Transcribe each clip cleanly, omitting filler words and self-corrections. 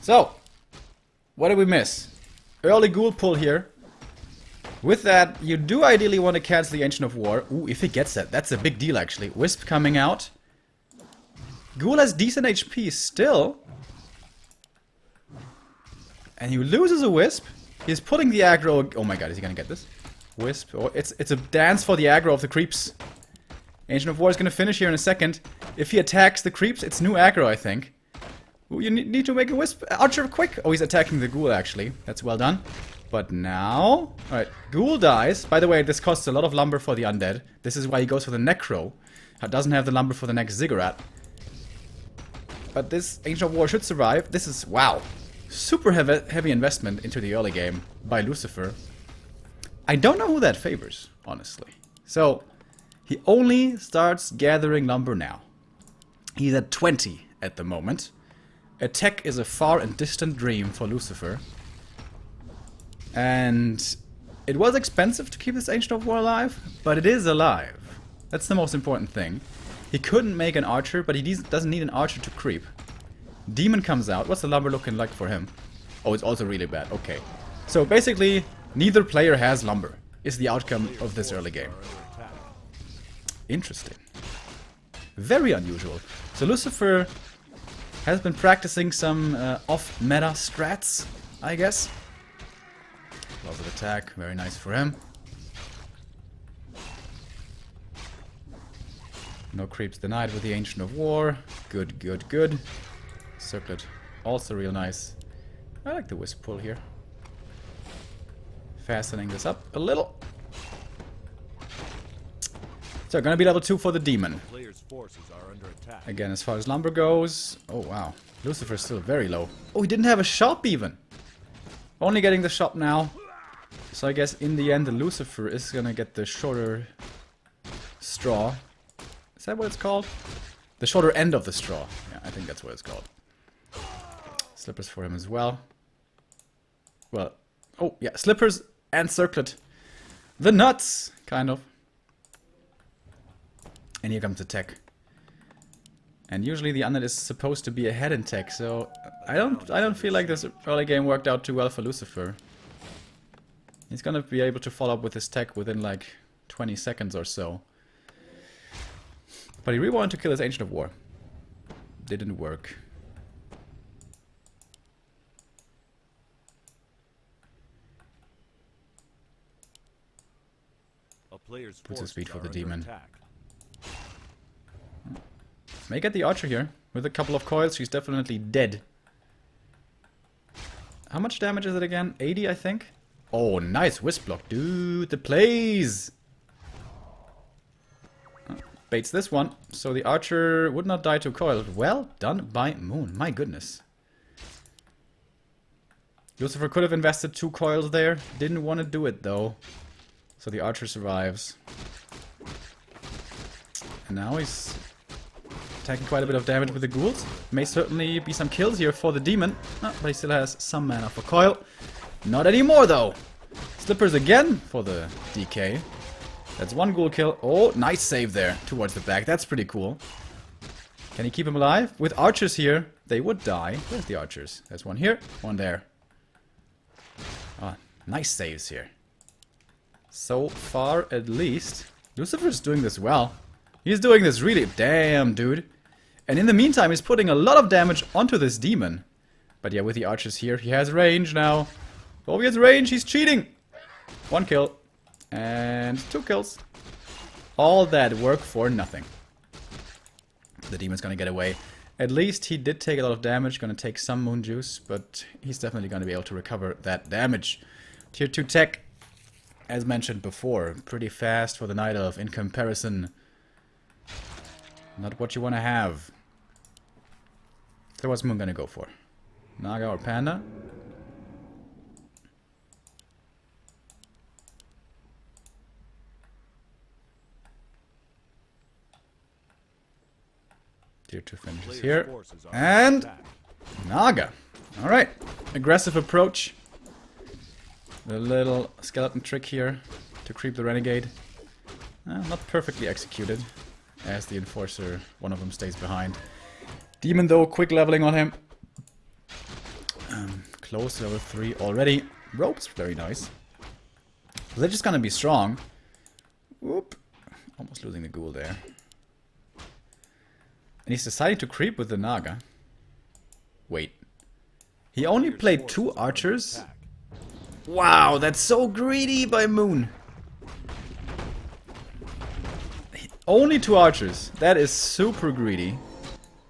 So, what did we miss? Early ghoul pull here. With that, you do ideally want to cancel the Ancient of War. Ooh, if he gets that, that's a big deal actually. Wisp coming out. Ghoul has decent HP still. And he loses a Wisp. He's pulling the aggro. Oh my god, is he gonna get this? Wisp. Oh, it's a dance for the aggro of the creeps. Ancient of War is gonna finish here in a second. If he attacks the creeps, it's new aggro, I think. Ooh, you need to make a Wisp. Archer, quick! Oh, he's attacking the Ghoul, actually. That's well done. But now... Alright, Ghoul dies. By the way, this costs a lot of lumber for the undead. This is why he goes for the Necro. Doesn't have the lumber for the next Ziggurat. But this Ancient of War should survive. This is... Wow. Super heavy investment into the early game by Lucifer. I don't know who that favors, honestly. So, he only starts gathering lumber now. He's at 20 at the moment. Attack is a far and distant dream for Lucifer. And it was expensive to keep this Ancient of War alive, but it is alive. That's the most important thing. He couldn't make an archer, but he doesn't need an archer to creep. Demon comes out. What's the lumber looking like for him? Oh, it's also really bad. Okay. So basically, neither player has lumber, is the outcome of this early game. Interesting. Very unusual. So Lucifer has been practicing some off-meta strats, I guess. Lots of attack, very nice for him. No creeps denied with the Ancient of War. Good, good, good. Circlet, also real nice. I like the Wisp pull here. Fastening this up a little. So, gonna be level 2 for the Demon. Again, as far as lumber goes... Oh, wow. Lucifer's still very low. Oh, he didn't have a shop even! Only getting the shop now. So I guess in the end the Lucifer is gonna get the shorter straw. Is that what it's called? The shorter end of the straw. Yeah, I think that's what it's called. Slippers for him as well. Well, oh yeah, slippers and circlet. The nuts, kind of. And here comes the tech. And usually the undead is supposed to be ahead in tech, so I don't feel like this early game worked out too well for Lucifer. He's gonna be able to follow up with his tech within like 20 seconds or so. But he really wanted to kill his Ancient of War. Didn't work. Puts a speed for the Demon. May get the Archer here. With a couple of coils, she's definitely dead. How much damage is it again? 80, I think? Oh, nice Wisp block. Dude, the plays! Baits this one. So the Archer would not die to coil. Well done by Moon. My goodness. Lucifer could have invested 2 coils there. Didn't want to do it, though. So the Archer survives. And now he's taking quite a bit of damage with the ghouls. May certainly be some kills here for the Demon. Oh, but he still has some mana for coil. Not anymore, though. Slippers again for the DK. That's 1 ghoul kill. Oh, nice save there towards the back. That's pretty cool. Can he keep him alive? With archers here, they would die. Where's the archers? There's one here, one there. Ah, nice saves here. So far, at least. Lucifer's doing this well. He's doing this really... Damn, dude. And in the meantime, he's putting a lot of damage onto this Demon. But yeah, with the archers here, he has range now. Oh, he has range. He's cheating. 1 kill. And 2 kills. All that work for nothing. The Demon's gonna get away. At least he did take a lot of damage. Gonna take some Moon Juice. But he's definitely gonna be able to recover that damage. Tier 2 tech. As mentioned before, pretty fast for the Night Elf in comparison. Not what you want to have. So what's Moon gonna go for? Naga or Panda? Tier 2 finishes here. And Naga. Alright. Aggressive approach. The little skeleton trick here to creep the Renegade. Not perfectly executed, as the Enforcer, one of them stays behind. Demon though, quick leveling on him. close to level 3 already. Ropes, very nice. They're just gonna be strong. Whoop. Almost losing the ghoul there. And he's deciding to creep with the Naga. Wait. He only played 2 archers? Wow, that's so greedy by Moon. Only 2 archers. That is super greedy.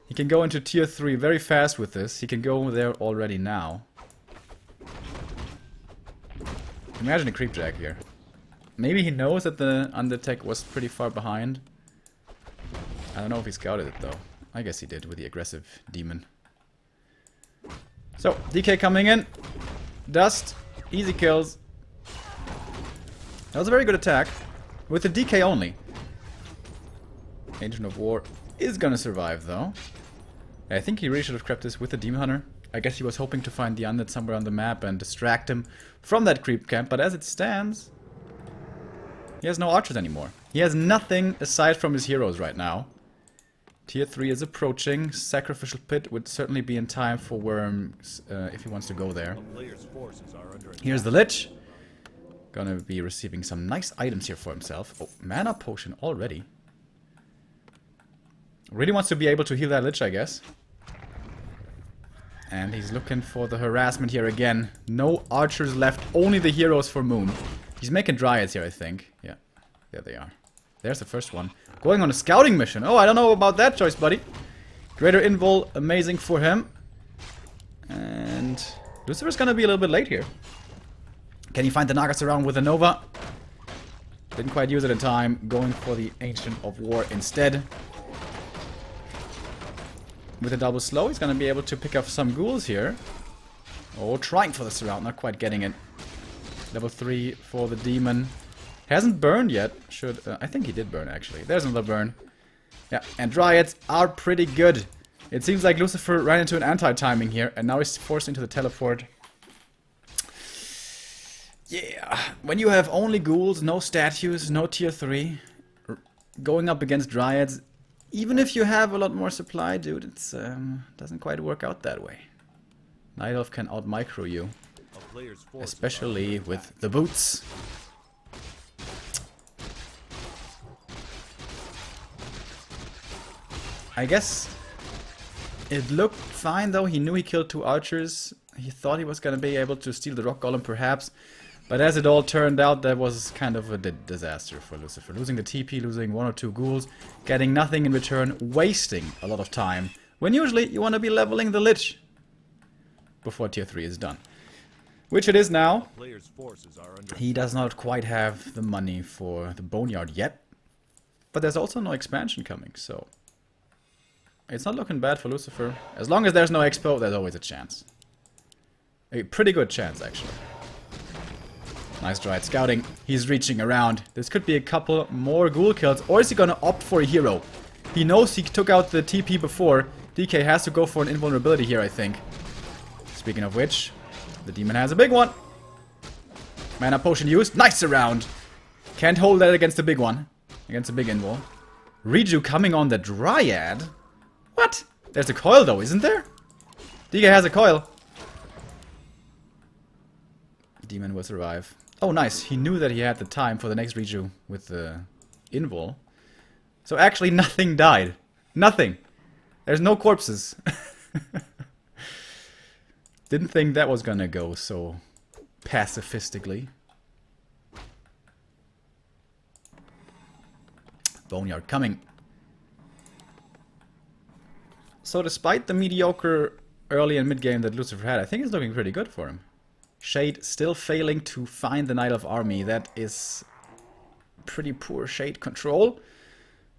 He can go into tier 3 very fast with this. He can go there already now. Imagine a creepjack here. Maybe he knows that the Undertech was pretty far behind. I don't know if he scouted it though. I guess he did with the aggressive demon. So, DK coming in. Dust. Easy kills. That was a very good attack. With the DK only. Agent of War is gonna survive though. I think he really should have crept this with the Demon Hunter. I guess he was hoping to find the Undead somewhere on the map and distract him from that creep camp. But as it stands, he has no archers anymore. He has nothing aside from his heroes right now. Tier 3 is approaching. Sacrificial Pit would certainly be in time for Worms if he wants to go there. Here's the Lich. Gonna be receiving some nice items here for himself. Oh, mana potion already. Really wants to be able to heal that Lich, I guess. And he's looking for the harassment here again. No archers left, only the heroes for Moon. He's making dryads here, I think. Yeah, there they are. There's the first one. Going on a scouting mission. Oh, I don't know about that choice, buddy. Greater Invul, amazing for him. And Lucifer's gonna be a little bit late here. Can he find the Nagas around with a Nova? Didn't quite use it in time. Going for the Ancient of War instead. With a double slow, he's gonna be able to pick up some ghouls here. Oh, trying for the surround, not quite getting it. Level 3 for the demon. Hasn't burned yet. Should I think he did burn actually. There's another burn. Yeah, and dryads are pretty good. It seems like Lucifer ran into an anti-timing here, and now he's forced into the teleport. Yeah, when you have only ghouls, no statues, no tier 3, going up against dryads, even if you have a lot more supply, dude, it's doesn't quite work out that way. Night Elf can out-micro you, especially with the boots. I guess it looked fine though. He knew he killed 2 archers. He thought he was gonna be able to steal the rock golem perhaps. But as it all turned out, that was kind of a disaster for Lucifer. Losing the TP, losing 1 or 2 ghouls, getting nothing in return, wasting a lot of time. When usually you want to be leveling the Lich before tier 3 is done. Which it is now. He does not quite have the money for the Boneyard yet. But there's also no expansion coming, so it's not looking bad for Lucifer. As long as there's no expo, there's always a chance. A pretty good chance, actually. Nice Dryad scouting. He's reaching around. This could be a couple more ghoul kills. Or is he gonna opt for a hero? He knows he took out the TP before. DK has to go for an invulnerability here, I think. Speaking of which, the demon has a big one. Mana potion used. Nice round. Can't hold that against the big one. Against the big invul. Riju coming on the Dryad? What? There's a coil though, isn't there? DK has a coil. Demon will survive. Oh, nice. He knew that he had the time for the next Riju with the invul. So actually nothing died. Nothing. There's no corpses. Didn't think that was gonna go so pacifistically. Boneyard coming. So despite the mediocre early and mid game that Lucifer had, I think it's looking pretty good for him. Shade still failing to find the Night Elf army. That is pretty poor Shade control.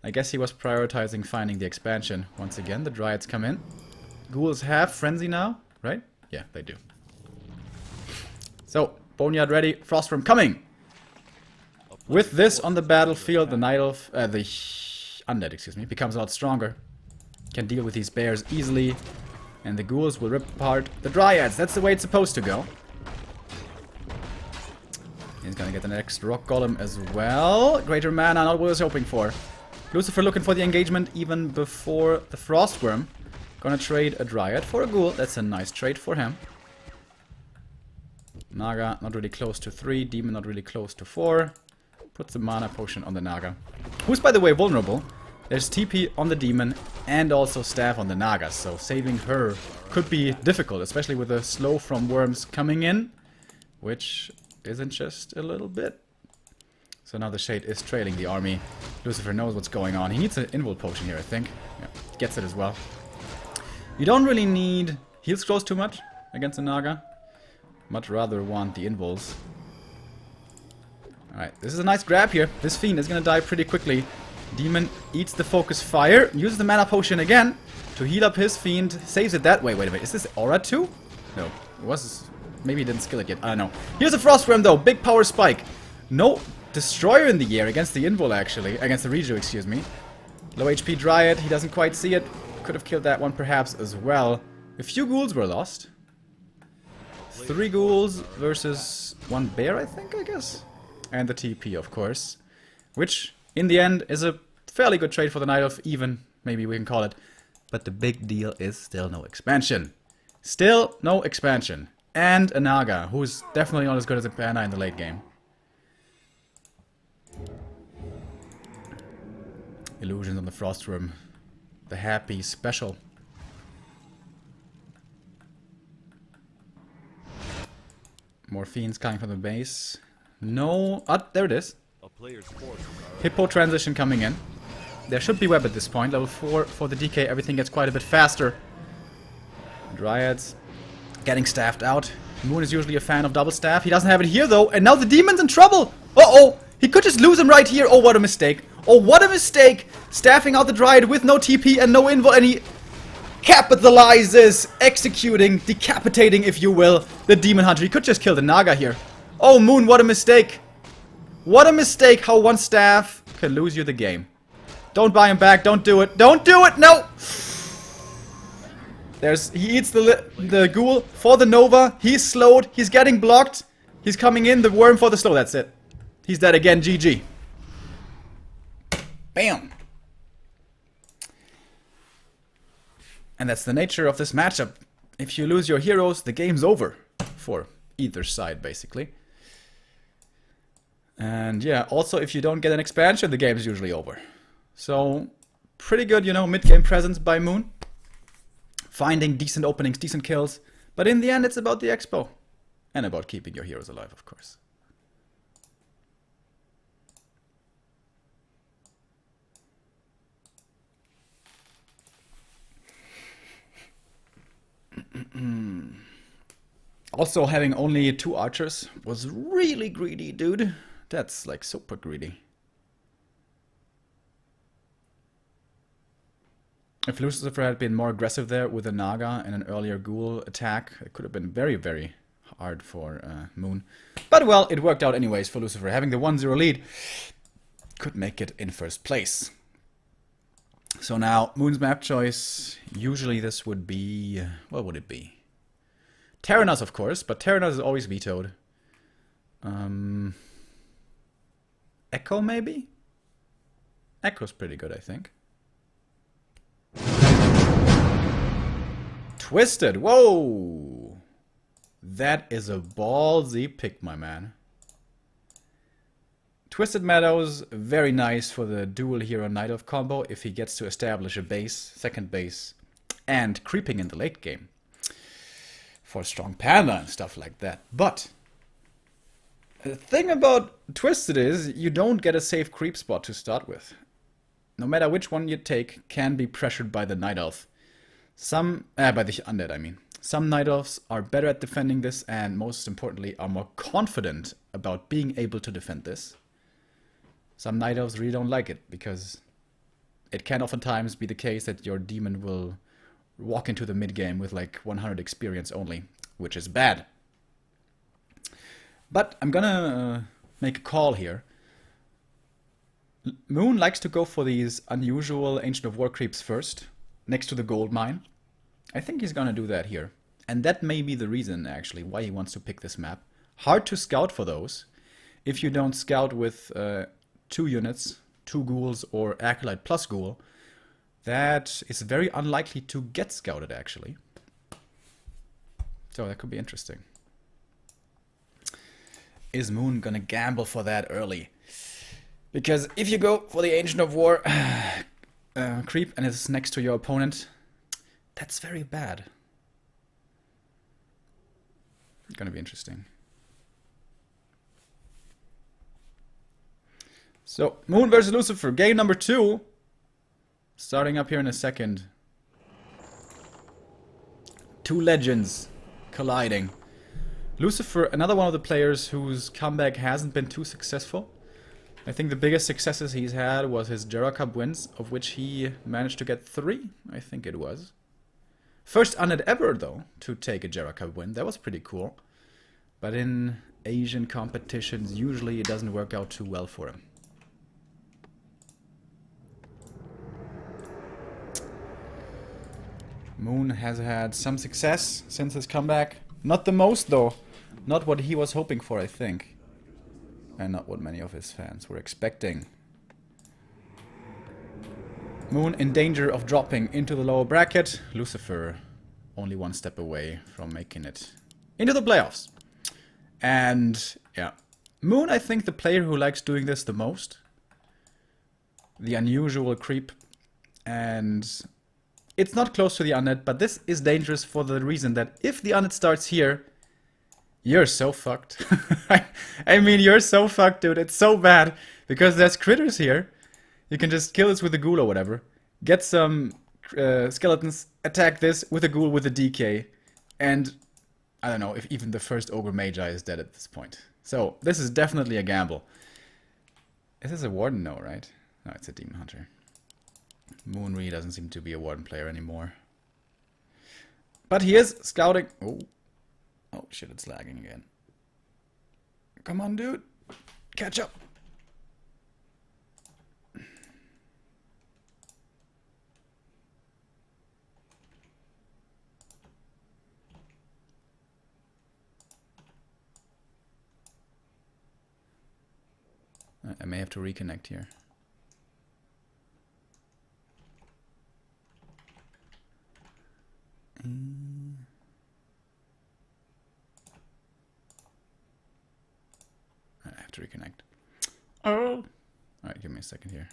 I guess he was prioritizing finding the expansion. Once again, the Dryads come in. Ghouls have Frenzy now, right? Yeah, they do. So, Boneyard ready. Frostworm coming! With this on the battlefield, the Night Elf, the Undead, excuse me, becomes a lot stronger. Can deal with these bears easily. And the ghouls will rip apart the Dryads. That's the way it's supposed to go. He's gonna get the next rock golem as well. Greater mana, not what I was hoping for. Lucifer looking for the engagement even before the Frostworm. Gonna trade a Dryad for a ghoul. That's a nice trade for him. Naga not really close to 3. Demon not really close to 4. Puts the mana potion on the Naga. Who's, by the way, vulnerable. There's TP on the Demon and also Staff on the Naga. So saving her could be difficult, especially with the slow from worms coming in. Which isn't just a little bit. So now the Shade is trailing the army. Lucifer knows what's going on. He needs an invul potion here, I think. Yeah, gets it as well. You don't really need heal scrolls too much against the Naga. Much rather want the invuls. Alright, this is a nice grab here. This Fiend is gonna die pretty quickly. Demon eats the focus fire, uses the mana potion again to heal up his Fiend, saves it that way. Wait a minute, is this Aura 2? No, it was... Maybe he didn't skill it yet, I don't know. Here's a Frost Ram though, big power spike. No Destroyer in the air against the invul actually, against the Reju, excuse me. Low HP Dryad, he doesn't quite see it. Could have killed that one perhaps as well. A few ghouls were lost. 3 ghouls versus 1 bear, I think, I guess. And the TP, of course. Which, in the end, is a fairly good trade for the Night Elf, even, maybe we can call it. But the big deal is still no expansion. Still no expansion. And a Naga, who's definitely not as good as a Pana in the late game. Illusions on the Frost Room. The happy special. More Fiends coming from the base. No. Ah, there it is. Hippo transition coming in. There should be web at this point. Level 4 for the DK. Everything gets quite a bit faster. Dryads getting staffed out. Moon is usually a fan of double staff. He doesn't have it here though. And now the Demon's in trouble. Uh-oh. He could just lose him right here. Oh, what a mistake. Oh, what a mistake. Staffing out the Dryad with no TP and no invul. And he capitalizes, executing, decapitating, if you will, the Demon Hunter. He could just kill the Naga here. Oh, Moon, what a mistake. What a mistake how one staff can lose you the game. Don't buy him back. Don't do it. Don't do it. No. He eats the ghoul for the Nova. He's slowed. He's getting blocked. He's coming in. The worm for the slow. That's it. He's dead again. GG. Bam. And that's the nature of this matchup. If you lose your heroes, the game's over. For either side, basically. And yeah, also if you don't get an expansion, the game's usually over. So, pretty good, you know, mid-game presence by Moon. Finding decent openings, decent kills. But in the end, it's about the expo. And about keeping your heroes alive, of course. Also, having only 2 archers was really greedy, dude. That's like super greedy. If Lucifer had been more aggressive there with a Naga and an earlier ghoul attack, it could have been very, very hard for Moon. But well, it worked out anyways for Lucifer. Having the 1-0 lead could make it in first place. So now, Moon's map choice. Usually this would be... what would it be? Terranas, of course, but Terranas is always vetoed. Echo, maybe? Echo's pretty good, I think. Twisted! Whoa! That is a ballsy pick, my man. Twisted Meadows, very nice for the dual hero Night Elf combo if he gets to establish a base, second base, and creeping in the late game. For strong panda and stuff like that. But the thing about Twisted is you don't get a safe creep spot to start with. No matter which one you take, can be pressured by the Night Elf. By the Undead, I mean. Some Night Elves are better at defending this and most importantly are more confident about being able to defend this. Some Night Elves really don't like it because it can oftentimes be the case that your demon will walk into the mid-game with like 100 experience only, which is bad. But I'm gonna make a call here. Moon likes to go for these unusual Ancient of War creeps first, next to the gold mine. I think he's gonna do that here. And that may be the reason, actually, why he wants to pick this map. Hard to scout for those. If you don't scout with 2 units, 2 ghouls, or Acolyte plus ghoul, that is very unlikely to get scouted, actually. So that could be interesting. is Moon gonna gamble for that early? Because if you go for the Ancient of War creep and it's next to your opponent, that's very bad. Gonna be interesting. So, Moon versus Lucifer, game number 2. Starting up here in a second. Two legends colliding. Lucifer, another one of the players whose comeback hasn't been too successful. I think the biggest successes he's had was his Jera Cup wins, of which he managed to get 3, I think it was. First undead ever, though, to take a Jera Cup win. That was pretty cool. But in Asian competitions, usually it doesn't work out too well for him. Moon has had some success since his comeback. Not the most, though. Not what he was hoping for, I think. And not what many of his fans were expecting. Moon in danger of dropping into the lower bracket. Lucifer only one step away from making it into the playoffs. And, yeah. Moon, I think, the player who likes doing this the most. The unusual creep. And it's not close to the undead, but this is dangerous for the reason that if the undead starts here, you're so fucked. I mean, you're so fucked, dude. It's so bad. Because there's critters here. You can just kill this with a ghoul or whatever. Get some skeletons, attack this with a ghoul with a DK. And I don't know if even the first Ogre Magi is dead at this point. So, this is definitely a gamble. Is this a Warden? No, right? No, it's a Demon Hunter. Moon really doesn't seem to be a Warden player anymore. But he is scouting. Oh. Oh shit, it's lagging again. Come on, dude. Catch up. I may have to reconnect here. I have to reconnect. Oh! Alright, give me a second here.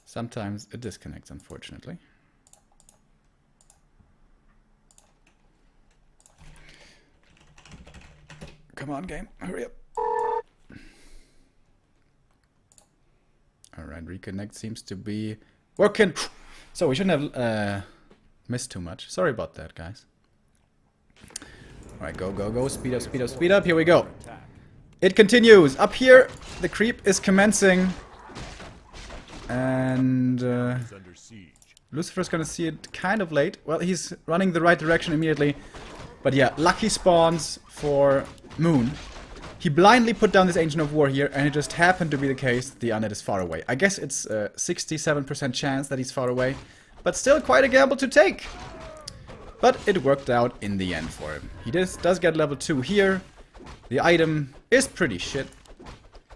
Sometimes it disconnects, unfortunately. Come on, game. Hurry up. Alright, reconnect seems to be working. So we shouldn't have missed too much. Sorry about that, guys. Alright, go, go, go. Speed up, speed up, speed up. Here we go. It continues. Up here, the creep is commencing. And Lucifer's gonna see it kind of late. Well, he's running the right direction immediately. But yeah, lucky spawns for Moon. He blindly put down this Ancient of War here, and it just happened to be the case the undead is far away. I guess it's a 67% chance that he's far away, but still quite a gamble to take. But it worked out in the end for him. He does get level 2 here. The item is pretty shit,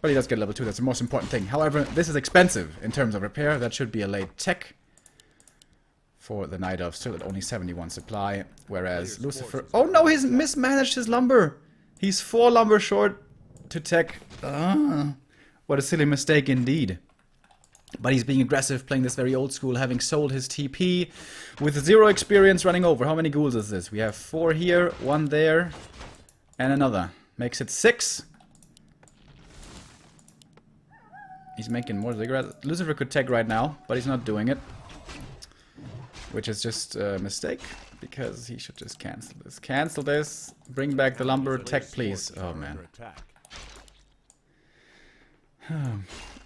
but he does get level 2, that's the most important thing. However, this is expensive in terms of repair. That should be a late tech for the Night Elf, still at only 71 supply, whereas Lucifer... Oh no, he's mismanaged his lumber! He's 4 lumber short to tech. What a silly mistake indeed. But he's being aggressive, playing this very old school, having sold his TP with 0 experience running over. How many ghouls is this? We have 4 here, 1 there, and another. Makes it 6. He's making more ziggurats. Lucifer could tech right now, but he's not doing it. Which is just a mistake. Because he should just cancel this. Cancel this. Bring back the lumber. Tech, please. Oh, man.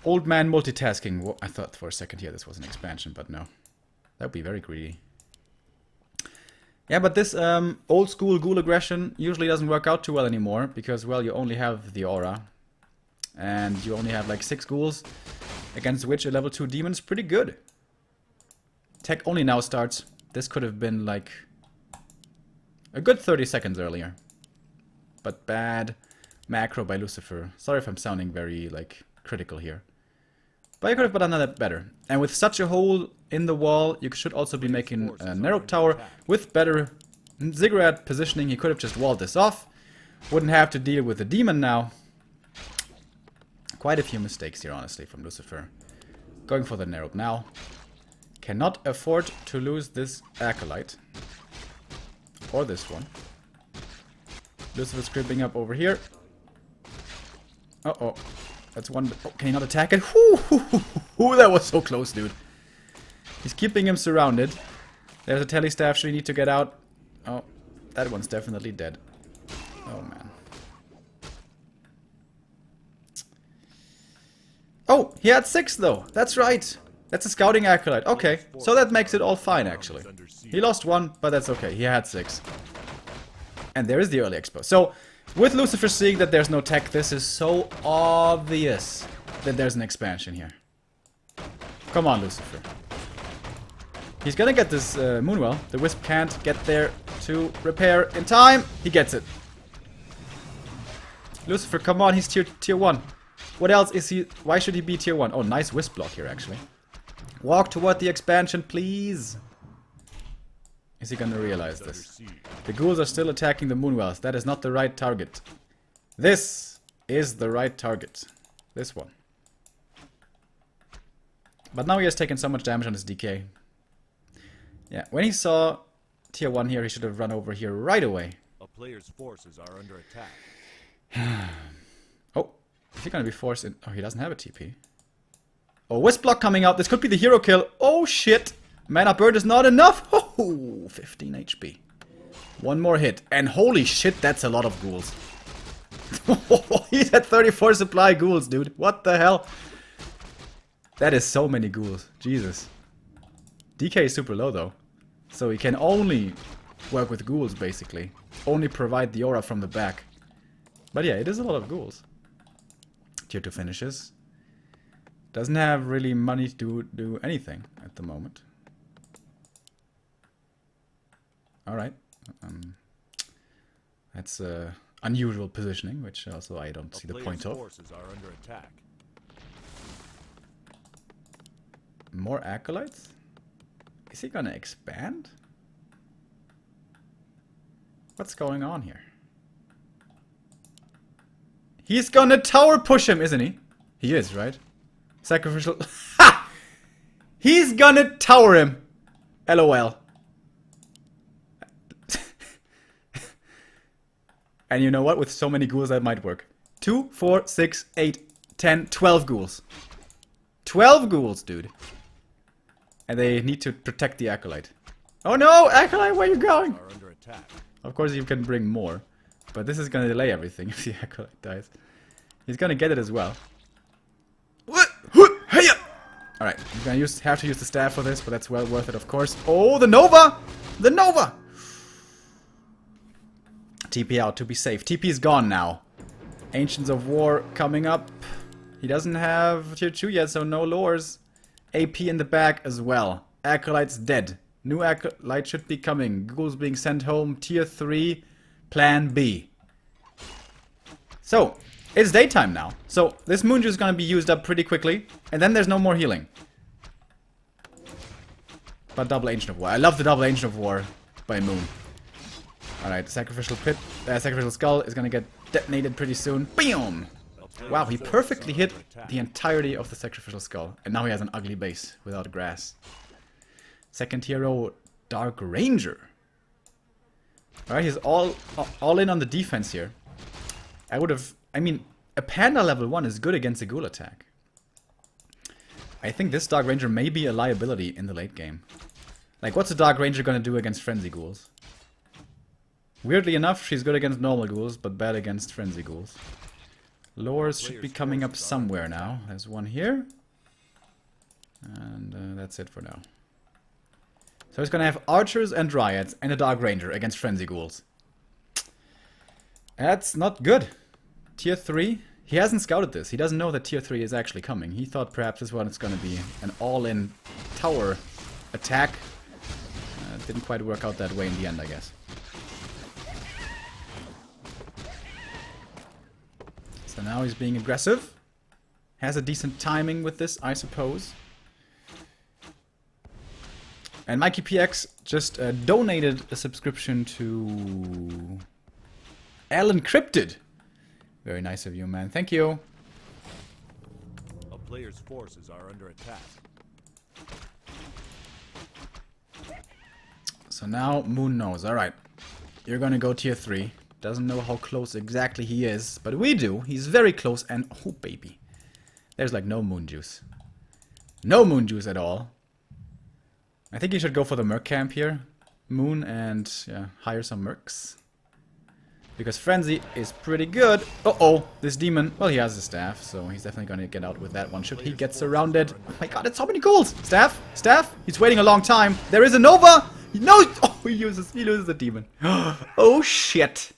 Old man multitasking. Whoa, I thought for a second here this was an expansion, but no. That would be very greedy. Yeah, but this old school ghoul aggression usually doesn't work out too well anymore. Because, well, you only have the aura. And you only have like 6 ghouls. Against which a level 2 demon is pretty good. Tech only now starts. This could have been like a good 30 seconds earlier. But bad macro by Lucifer. Sorry if I'm sounding very like critical here. But you could have done that better. And with such a hole in the wall, you should also be making a narrow tower with better ziggurat positioning. He could have just walled this off. Wouldn't have to deal with the demon now. Quite a few mistakes here, honestly, from Lucifer. Going for the Nerub now. Cannot afford to lose this Acolyte. Or this one. Lucifer's creeping up over here. Uh-oh. That's one. Oh, can he not attack it? Whoo, that was so close, dude. He's keeping him surrounded. There's a telestaff, so we need to get out. Oh, that one's definitely dead. Oh, man. Oh, he had 6, though. That's right. That's a scouting acolyte. Okay, so that makes it all fine, actually. He lost 1, but that's okay. He had 6. And there is the early expo. So, with Lucifer seeing that there's no tech, this is so obvious that there's an expansion here. Come on, Lucifer. He's gonna get this Moonwell. The Wisp can't get there to repair in time. He gets it. Lucifer, come on, he's tier 1. What else is he? Why should he be tier 1? Oh, nice Wisp block here, actually. Walk toward the expansion, please. Is he gonna realize this? The ghouls are still attacking the Moonwells. That is not the right target. This is the right target. This one. But now he has taken so much damage on his DK. Yeah, when he saw tier 1 here, he should have run over here right away. A player's forces are under attack. Oh, is he gonna be forced in? Oh, he doesn't have a TP. Oh, Wisp block coming out. This could be the hero kill. Oh, shit. Mana burn is not enough. Oh, 15 HP. One more hit. And holy shit, that's a lot of ghouls. He's at 34 supply ghouls, dude. What the hell? That is so many ghouls. Jesus. DK is super low, though. So he can only work with ghouls, basically. Only provide the aura from the back. But yeah, it is a lot of ghouls. Tier 2 finishes. Doesn't have really money to do anything at the moment. Alright. That's unusual positioning, which also I don't see the point of. Forces are under attack. More acolytes? Is he gonna expand? What's going on here? He's gonna tower push him, isn't he? He is, right? Sacrificial. Ha! He's gonna tower him. LOL. And you know what? With so many ghouls, that might work. 2, 4, 6, 8, 10, 12 ghouls. 12 ghouls, dude. And they need to protect the Acolyte. Oh no! Acolyte, where are you going? Are under attack. Of course you can bring more. But this is gonna delay everything if the Acolyte dies. He's gonna get it as well. Alright, I'm gonna have to use the staff for this, but that's well worth it, of course. Oh, the Nova! The Nova! TP out to be safe. TP is gone now. Ancients of War coming up. He doesn't have tier 2 yet, so no lures. AP in the back as well. Acolyte's dead. New Acolyte should be coming. Ghouls being sent home. Tier 3. Plan B. So, it's daytime now. So, this Moon Juice is going to be used up pretty quickly. And then there's no more healing. But double Ancient of War. I love the double Ancient of War by Moon. Alright, Sacrificial Skull is going to get detonated pretty soon. Boom! Wow, he perfectly hit the entirety of the Sacrificial Skull. And now he has an ugly base without grass. Second hero, Dark Ranger. Alright, he's all in on the defense here. I mean, a Panda level 1 is good against a Ghoul attack. I think this Dark Ranger may be a liability in the late game. Like, what's a Dark Ranger gonna do against Frenzy Ghouls? Weirdly enough, she's good against normal ghouls, but bad against Frenzy Ghouls. Lures should be coming up somewhere now. There's one here. And that's it for now. So he's gonna have Archers and Dryads and a Dark Ranger against Frenzy Ghouls. That's not good. Tier 3. He hasn't scouted this. He doesn't know that Tier 3 is actually coming. He thought perhaps this one is gonna be an all-in tower attack. Didn't quite work out that way in the end, I guess. So now he's being aggressive. Has a decent timing with this, I suppose. And Mikey PX just donated a subscription to L encrypted. Very nice of you, man. Thank you. A player's forces are under attack. So now Moon knows. Alright. You're gonna go tier 3. Doesn't know how close exactly he is, but we do. He's very close, and oh baby. There's like no moon juice. No moon juice at all. I think you should go for the merc camp here. Moon and yeah, hire some mercs. Because Frenzy is pretty good. Uh-oh, this demon. Well, he has a staff, so he's definitely gonna get out with that one. Should he get surrounded? Oh my god, it's so many ghouls! Staff? Staff? He's waiting a long time. There is a Nova! No! Oh, he loses the demon. Oh shit.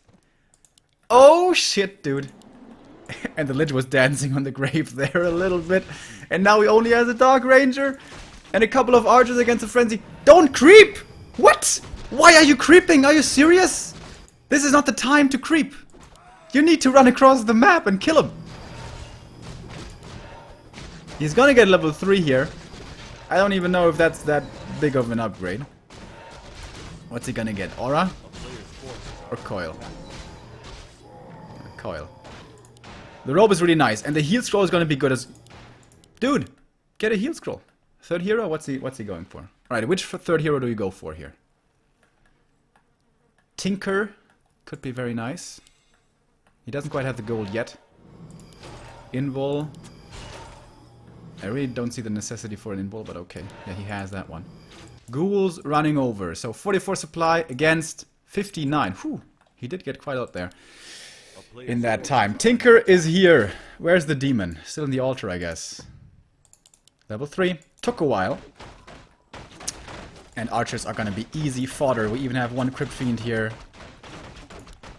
Oh shit, dude. And the Lich was dancing on the grave there a little bit. And now he only has a Dark Ranger. And a couple of archers against a Frenzy. Don't creep! What? Why are you creeping? Are you serious? This is not the time to creep. You need to run across the map and kill him. He's gonna get level 3 here. I don't even know if that's that big of an upgrade. What's he gonna get? Aura? Or Coil? Coil. The robe is really nice, and the heal scroll is gonna be good as... Dude, get a heal scroll. Third hero? What's he going for? Alright, which third hero do you go for here? Tinker could be very nice. He doesn't quite have the gold yet. Invul. I really don't see the necessity for an Invul, but okay. Yeah, he has that one. Ghouls running over. So 44 supply against 59. Whew. He did get quite out there in that time. Tinker is here. Where's the demon? Still in the altar, I guess. Level 3. Took a while. And archers are gonna be easy fodder. We even have one Crypt Fiend here.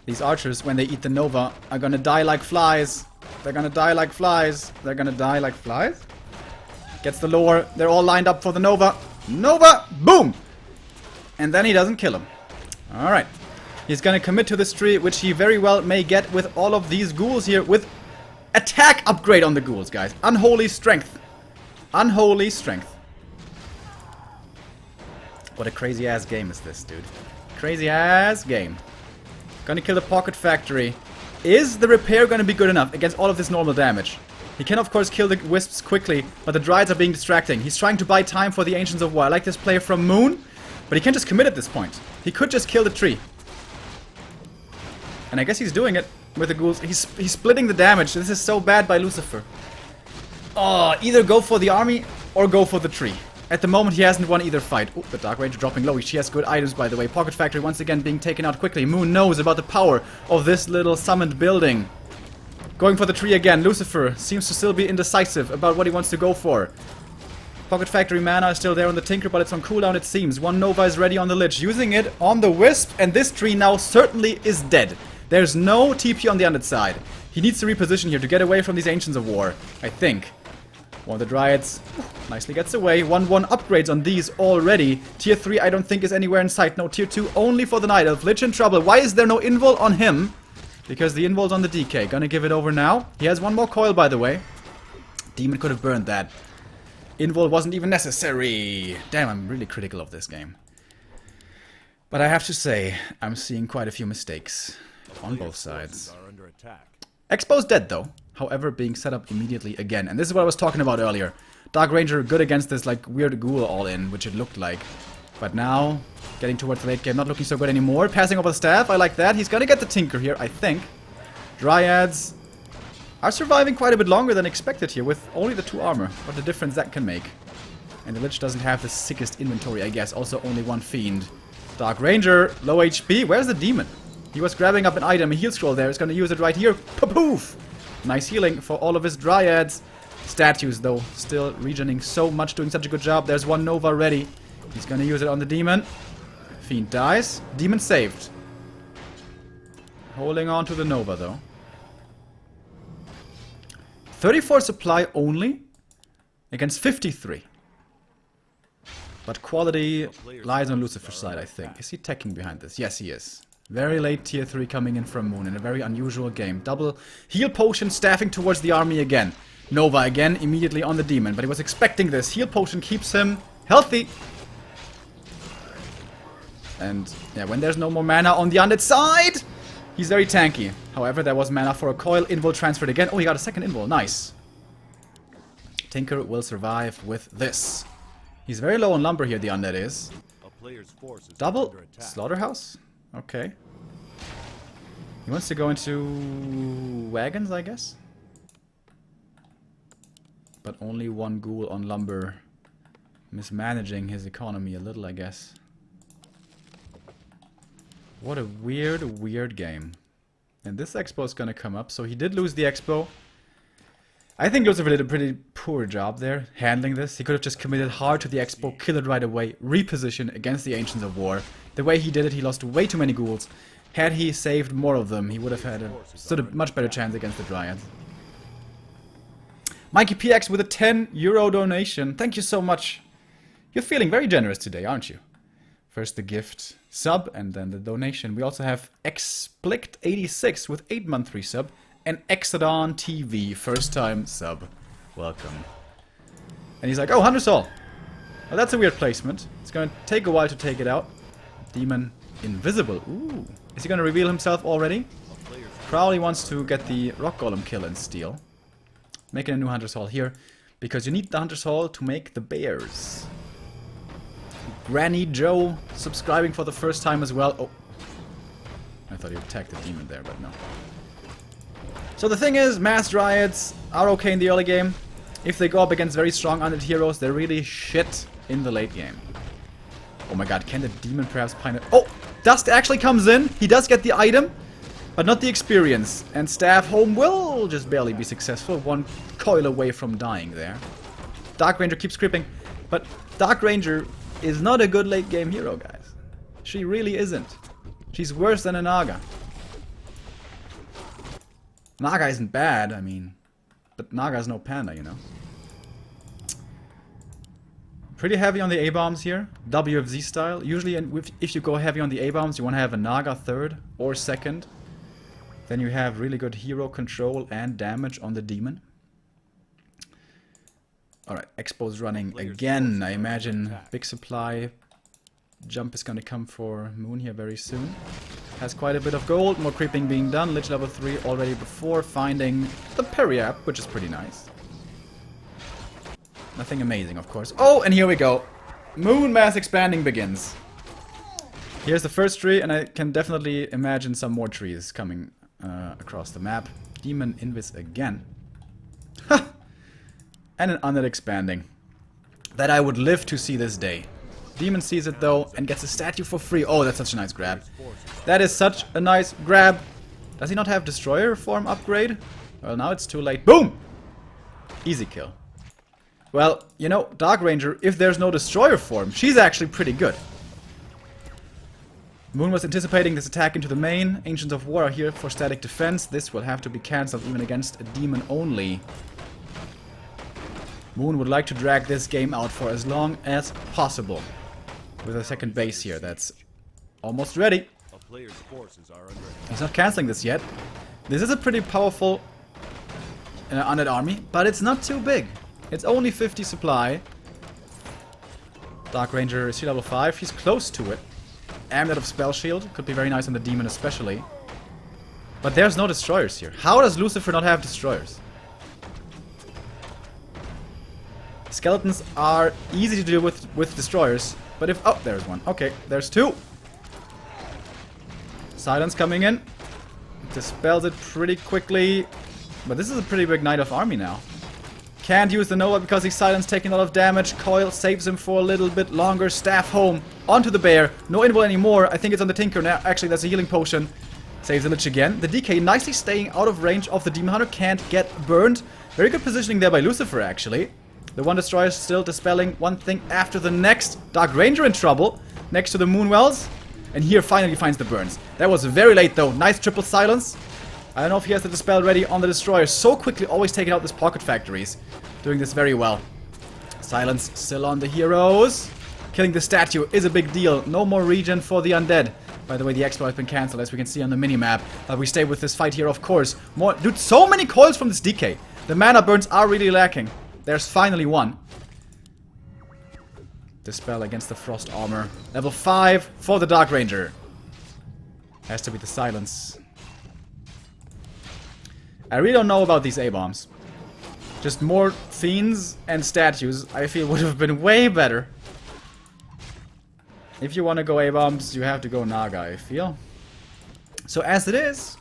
These archers, when they eat the Nova, are gonna die like flies. They're gonna die like flies. They're gonna die like flies? Gets the lore. They're all lined up for the Nova. Nova! Boom! And then he doesn't kill him. Alright. He's gonna commit to this tree, which he very well may get with all of these ghouls here. With attack upgrade on the ghouls, guys. Unholy strength. Unholy strength. What a crazy ass game is this, dude. Crazy ass game. Gonna kill the Pocket Factory. Is the repair gonna be good enough against all of this normal damage? He can of course kill the wisps quickly, but the Dryads are being distracting. He's trying to buy time for the Ancients of War. I like this play from Moon, but he can't just commit at this point. He could just kill the tree. And I guess he's doing it with the ghouls. He's splitting the damage. This is so bad by Lucifer. Oh, either go for the army or go for the tree. At the moment, he hasn't won either fight. Oh, the Dark Ranger dropping low. She has good items, by the way. Pocket Factory once again being taken out quickly. Moon knows about the power of this little summoned building. Going for the tree again. Lucifer seems to still be indecisive about what he wants to go for. Pocket Factory mana is still there on the Tinker, but it's on cooldown, it seems. One Nova is ready on the Lich. Using it on the Wisp, and this tree now certainly is dead. There's no TP on the underside. He needs to reposition here to get away from these Ancients of War, I think. One of the Dryads nicely gets away. 1-1 upgrades on these already. Tier 3 I don't think is anywhere in sight. No, Tier 2 only for the Night Elf. Lich in trouble. Why is there no Invul on him? Because the Invul's on the DK. Gonna give it over now. He has one more coil, by the way. Demon could have burned that. Invul wasn't even necessary. Damn, I'm really critical of this game. But I have to say, I'm seeing quite a few mistakes on both sides. Expo's dead, though. However, being set up immediately again. And this is what I was talking about earlier. Dark Ranger good against this like weird ghoul all-in, which it looked like. But now, getting towards the late game, not looking so good anymore. Passing over the staff, I like that. He's gonna get the Tinker here, I think. Dryads are surviving quite a bit longer than expected here with only the 2 armor. What a difference that can make. And the Lich doesn't have the sickest inventory, I guess. Also only 1 Fiend. Dark Ranger, low HP. Where's the Demon? He was grabbing up an item, a heal scroll there. He's gonna use it right here. Poof! Nice healing for all of his Dryads. Statues, though, still regening so much, doing such a good job. There's one Nova ready. He's gonna use it on the Demon. Fiend dies. Demon saved. Holding on to the Nova, though. 34 supply only against 53. But quality lies on Lucifer's side, I think. Is he teching behind this? Yes, he is. Very late tier 3 coming in from Moon in a very unusual game. Double heal potion staffing towards the army again. Nova again, immediately on the Demon. But he was expecting this. Heal potion keeps him healthy. And yeah, when there's no more mana on the undead side, He's very tanky. However, there was mana for a coil. Invul transferred again. Oh, he got a second invul. Nice. Tinker will survive with this. He's very low on lumber here, the undead is. A player's force is Double under attack. slaughterhouse? Okay. He wants to go into wagons, I guess. But only one ghoul on lumber. Mismanaging his economy a little, I guess. What a weird game. And this expo is gonna come up, so he did lose the expo. I think Lucifer did a pretty poor job there, handling this. He could have just committed hard to the expo, kill it right away, reposition against the Ancients of War. The way he did it, he lost way too many ghouls. Had he saved more of them, he would have had stood a much better chance against the Dryads. Mikey PX with a €10 donation. Thank you so much. You're feeling very generous today, aren't you? First the gift sub and then the donation. We also have Explict86 with 8 monthly sub. And Exodon TV, first time sub. Welcome. And he's like, oh, Hunter Soul. Well, that's a weird placement. It's going to take a while to take it out. Demon invisible. Ooh. Is he going to reveal himself already? Probably wants to get the Rock Golem kill and steal. Making a new Hunter's Hall here. Because you need the Hunter's Hall to make the bears. Granny Joe subscribing for the first time as well. Oh. I thought he attacked the demon there, but no. So the thing is, Mass Dryads are okay in the early game. If they go up against very strong undead heroes, they're really shit in the late game. Oh my god, can the demon perhaps pine it? Oh! Dust actually comes in. He does get the item, but not the experience. And Staff Home will just barely be successful. One coil away from dying there. Dark Ranger keeps creeping, but Dark Ranger is not a good late game hero, guys. She really isn't. She's worse than a Naga. Naga isn't bad, I mean, but Naga's no panda, you know. Pretty heavy on the A-bombs here, WFZ style. Usually if you go heavy on the A-bombs, you want to have a Naga third or second. Then you have really good hero control and damage on the demon. Alright, Expo's running again. I imagine big supply jump is gonna come for Moon here very soon. Has quite a bit of gold, more creeping being done. Lich level 3 already before finding the Periap, which is pretty nice. Nothing amazing, of course. Oh, and here we go. Moon mass expanding begins. Here's the first tree, and I can definitely imagine some more trees coming across the map. Demon Invis again. Ha! And an undead expanding. That I would live to see this day. Demon sees it though and gets a statue for free. Oh, that's such a nice grab. That is such a nice grab. Does he not have Destroyer form upgrade? Well, now it's too late. Boom! Easy kill. Well, you know, Dark Ranger, if there's no Destroyer form, she's actually pretty good. Moon was anticipating this attack into the main. Ancients of War are here for static defense. This will have to be cancelled even against a demon only. Moon would like to drag this game out for as long as possible. With a second base here, that's almost ready. He's not cancelling this yet. This is a pretty powerful undead army, but it's not too big. It's only 50 supply. Dark Ranger is level 5, he's close to it. Amulet of Spell Shield, could be very nice on the demon especially. But there's no destroyers here. How does Lucifer not have destroyers? Skeletons are easy to deal with destroyers. But if... Oh, there's one. Okay, there's two. Silence coming in. Dispels it pretty quickly. But this is a pretty big Knight of Army now. Can't use the Nova because he's silenced, taking a lot of damage. Coil saves him for a little bit longer. Staff home. Onto the bear. No invul anymore. I think it's on the Tinker now. Actually, that's a healing potion. Saves the Lich again. The DK nicely staying out of range of the Demon Hunter. Can't get burned. Very good positioning there by Lucifer, actually. The one destroyer is still dispelling one thing after the next. Dark Ranger in trouble. Next to the Moonwells. And here finally finds the burns. That was very late though. Nice triple silence. I don't know if he has the dispel ready on the destroyer. So quickly always taking out these pocket factories. Doing this very well. Silence still on the heroes. Killing the statue is a big deal. No more regen for the undead. By the way, the expo has been cancelled as we can see on the minimap. But we stay with this fight here, of course. More, dude, so many coils from this DK. The mana burns are really lacking. There's finally one. Dispel against the Frost Armor. Level 5 for the Dark Ranger. Has to be the silence. I really don't know about these A-bombs. Just more fiends and statues, I feel would have been way better. If you want to go A-bombs, you have to go Naga, I feel. So as it is,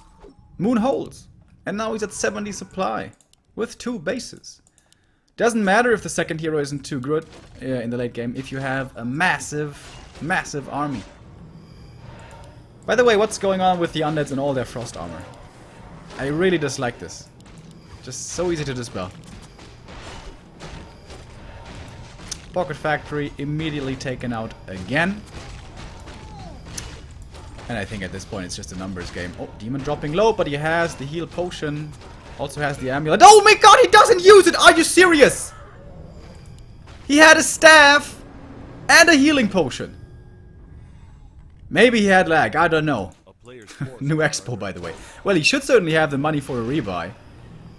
Moon holds. And now he's at 70 supply. With 2 bases. Doesn't matter if the second hero isn't too good in the late game if you have a massive, massive army. By the way, what's going on with the undeads and all their frost armor? I really dislike this. Just so easy to dispel. Pocket Factory immediately taken out again. And I think at this point it's just a numbers game. Oh, Demon dropping low, but he has the heal potion. Also has the amulet. Oh my god, he doesn't use it! Are you serious? He had a staff and a healing potion. Maybe he had lag, I don't know. New expo, by the way. Well, he should certainly have the money for a rebuy.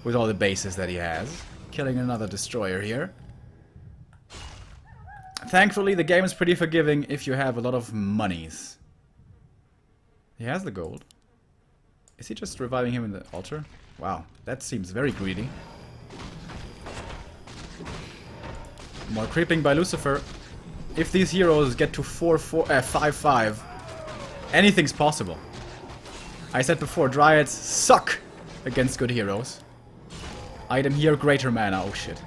With all the bases that he has. Killing another destroyer here. Thankfully, the game is pretty forgiving if you have a lot of monies. He has the gold. Is he just reviving him in the altar? Wow, that seems very greedy. More creeping by Lucifer. If these heroes get to 5-5, anything's possible. I said before, Dryads suck against good heroes. Item here, greater mana. Oh shit.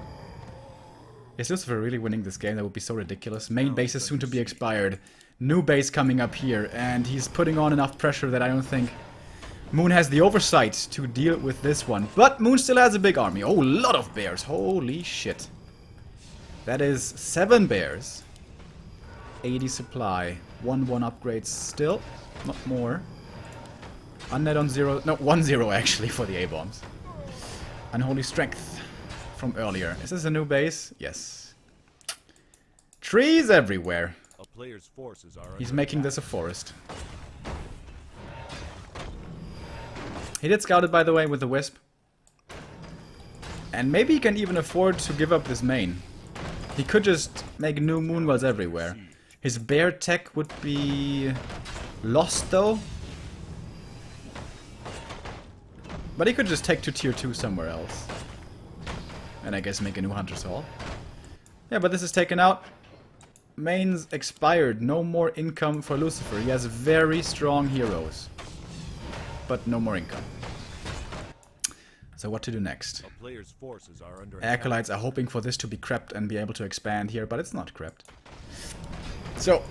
Is Lucifer really winning this game? That would be so ridiculous. Main base is soon to be expired. New base coming up here, and he's putting on enough pressure that I don't think Moon has the oversight to deal with this one. But Moon still has a big army. Oh, a lot of bears. Holy shit. That is 7 bears. 80 supply. 1-1 upgrades still. Not more. Undead on 0. No, 1-0 actually for the A-bombs. Unholy Strength from earlier. Is this a new base? Yes. Trees everywhere. A player's forces are He's making this a forest. He did scout it, by the way, with the Wisp. And maybe he can even afford to give up this main. He could just make new Moonwells everywhere. His bear tech would be lost, though. But he could just take to tier 2 somewhere else. And I guess make a new Hunter's Hall. Yeah, but this is taken out. Mains expired. No more income for Lucifer. He has very strong heroes. But no more income. So what to do next? A player's forces are under Acolytes are hoping for this to be crept and be able to expand here, but it's not crept. So,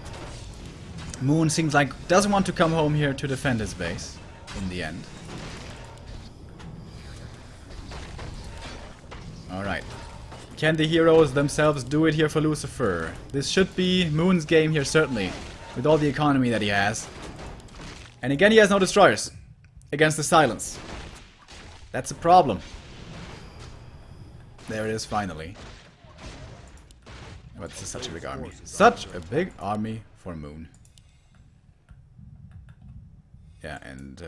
Moon seems like doesn't want to come home here to defend his base in the end. Alright. Can the heroes themselves do it here for Lucifer? This should be Moon's game here, certainly. With all the economy that he has. And again, he has no destroyers. Against the silence. That's a problem. There it is, finally. But this is such a big army. Such a big army for Moon. Yeah, and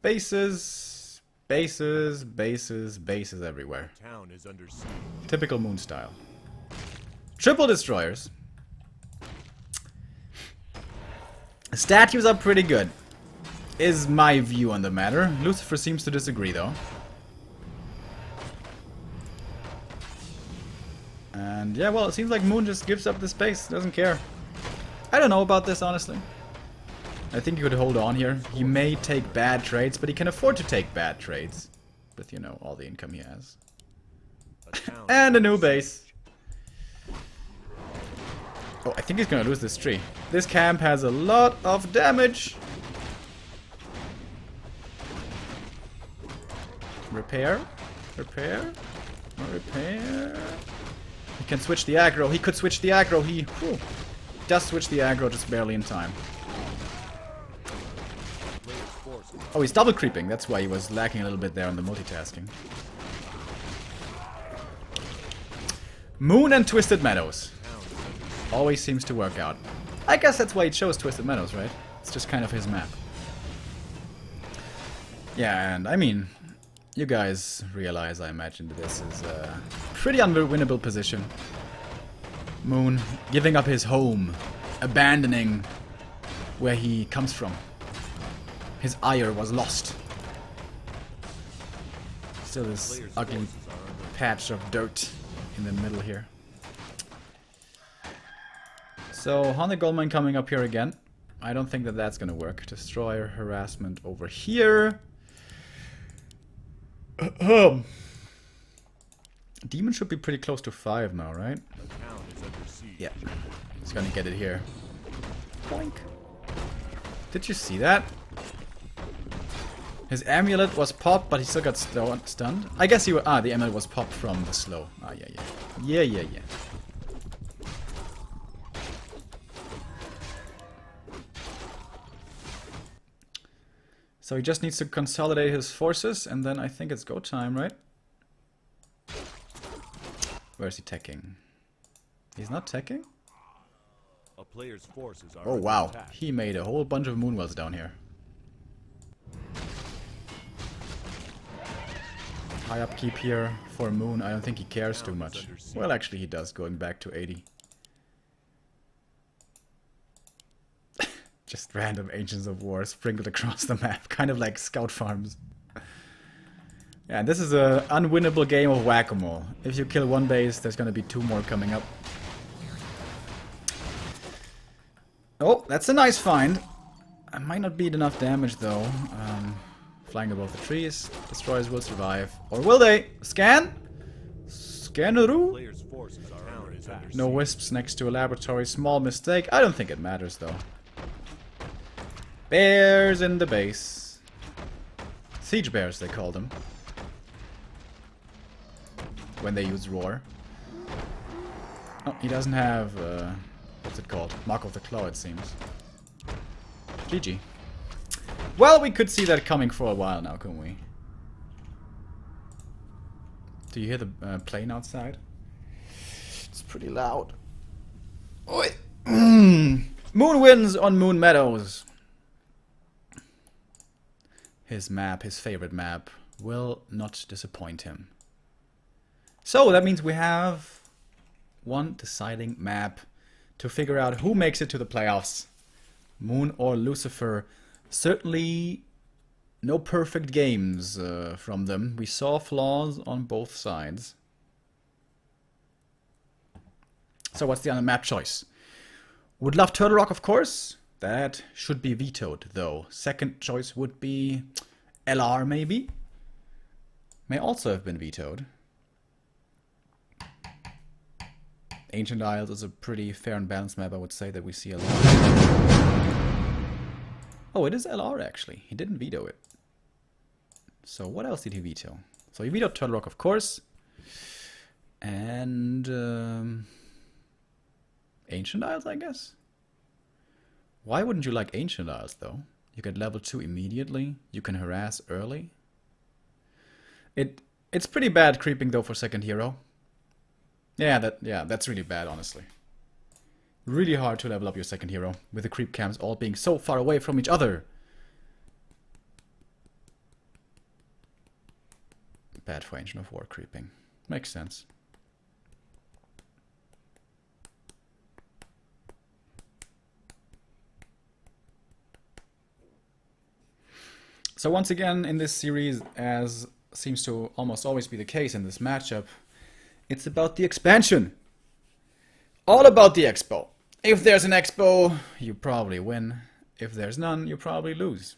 bases, bases, bases, bases everywhere. Town is under siege. Typical Moon style. Triple destroyers. Statues are pretty good. Is my view on the matter. Lucifer seems to disagree, though. And yeah, well, it seems like Moon just gives up the space. Doesn't care. I don't know about this, honestly. I think he could hold on here. He may take bad trades, but he can afford to take bad trades. With, you know, all the income he has. And a new base. Oh, I think he's gonna lose this tree. This camp has a lot of damage. Repair? Repair? Repair? He can switch the aggro. He could switch the aggro. He does switch the aggro, just barely in time. Oh, he's double creeping. That's why he was lacking a little bit there on the multitasking. Moon and Twisted Meadows. Always seems to work out. I guess that's why he chose Twisted Meadows, right? It's just kind of his map. Yeah, and I mean, you guys realize, I imagine, this is a pretty unwinnable position. Moon giving up his home, abandoning where he comes from. His ire was lost. Still this ugly patch of dirt in the middle here. So, Haunted Goldmine coming up here again. I don't think that that's gonna work. Destroyer harassment over here. Demon should be pretty close to 5 now, right? Yeah. He's gonna get it here. Boink. Did you see that? His amulet was popped, but he still got stunned. I guess he was... Ah, the amulet was popped from the slow. Ah, yeah, yeah. Yeah. So he just needs to consolidate his forces, and then I think it's go time, right? Where is he teching? He's not teching? A player's forces are Oh wow, attack. he made a whole bunch of moonwells down here. High upkeep here for Moon. I don't think he cares too much. Well, actually he does, going back to 80. Just random Ancients of War sprinkled across the map, kind of like scout farms. Yeah, this is an unwinnable game of whack-a-mole. If you kill one base, there's gonna be 2 more coming up. Oh, that's a nice find. I might not beat enough damage though. Flying above the trees. Destroyers will survive. Or will they? Scan? Scanaroo? Player's forces are under attack. No wisps next to a laboratory. Small mistake. I don't think it matters though. Bears in the base. Siege bears, they call them. When they use roar. Oh, he doesn't have... what's it called? Mark of the Claw, it seems. GG. Well, we could see that coming for a while now, couldn't we? Do you hear the plane outside? It's pretty loud. Oi! Moon wins on Moon Meadows. His map, his favorite map, will not disappoint him. So that means we have one deciding map to figure out who makes it to the playoffs. Moon or Lucifer. Certainly no perfect games from them. We saw flaws on both sides. So what's the other map choice? Would love Turtle Rock, of course. That should be vetoed, though. Second choice would be LR, maybe. May also have been vetoed. Ancient Isles is a pretty fair and balanced map, I would say, that we see a lot. Oh, it is LR, actually. He didn't veto it. So what else did he veto? So he vetoed Turtle Rock, of course. And... Ancient Isles, I guess? Why wouldn't you like Ancient Isles, though? You get level 2 immediately. You can harass early. It's pretty bad creeping, though, for second hero. Yeah, that's really bad, honestly. Really hard to level up your second hero, with the creep camps all being so far away from each other. Bad for Ancient of War creeping. Makes sense. So once again in this series, as seems to almost always be the case in this matchup, it's about the expansion. All about the expo. If there's an expo, you probably win. If there's none, you probably lose.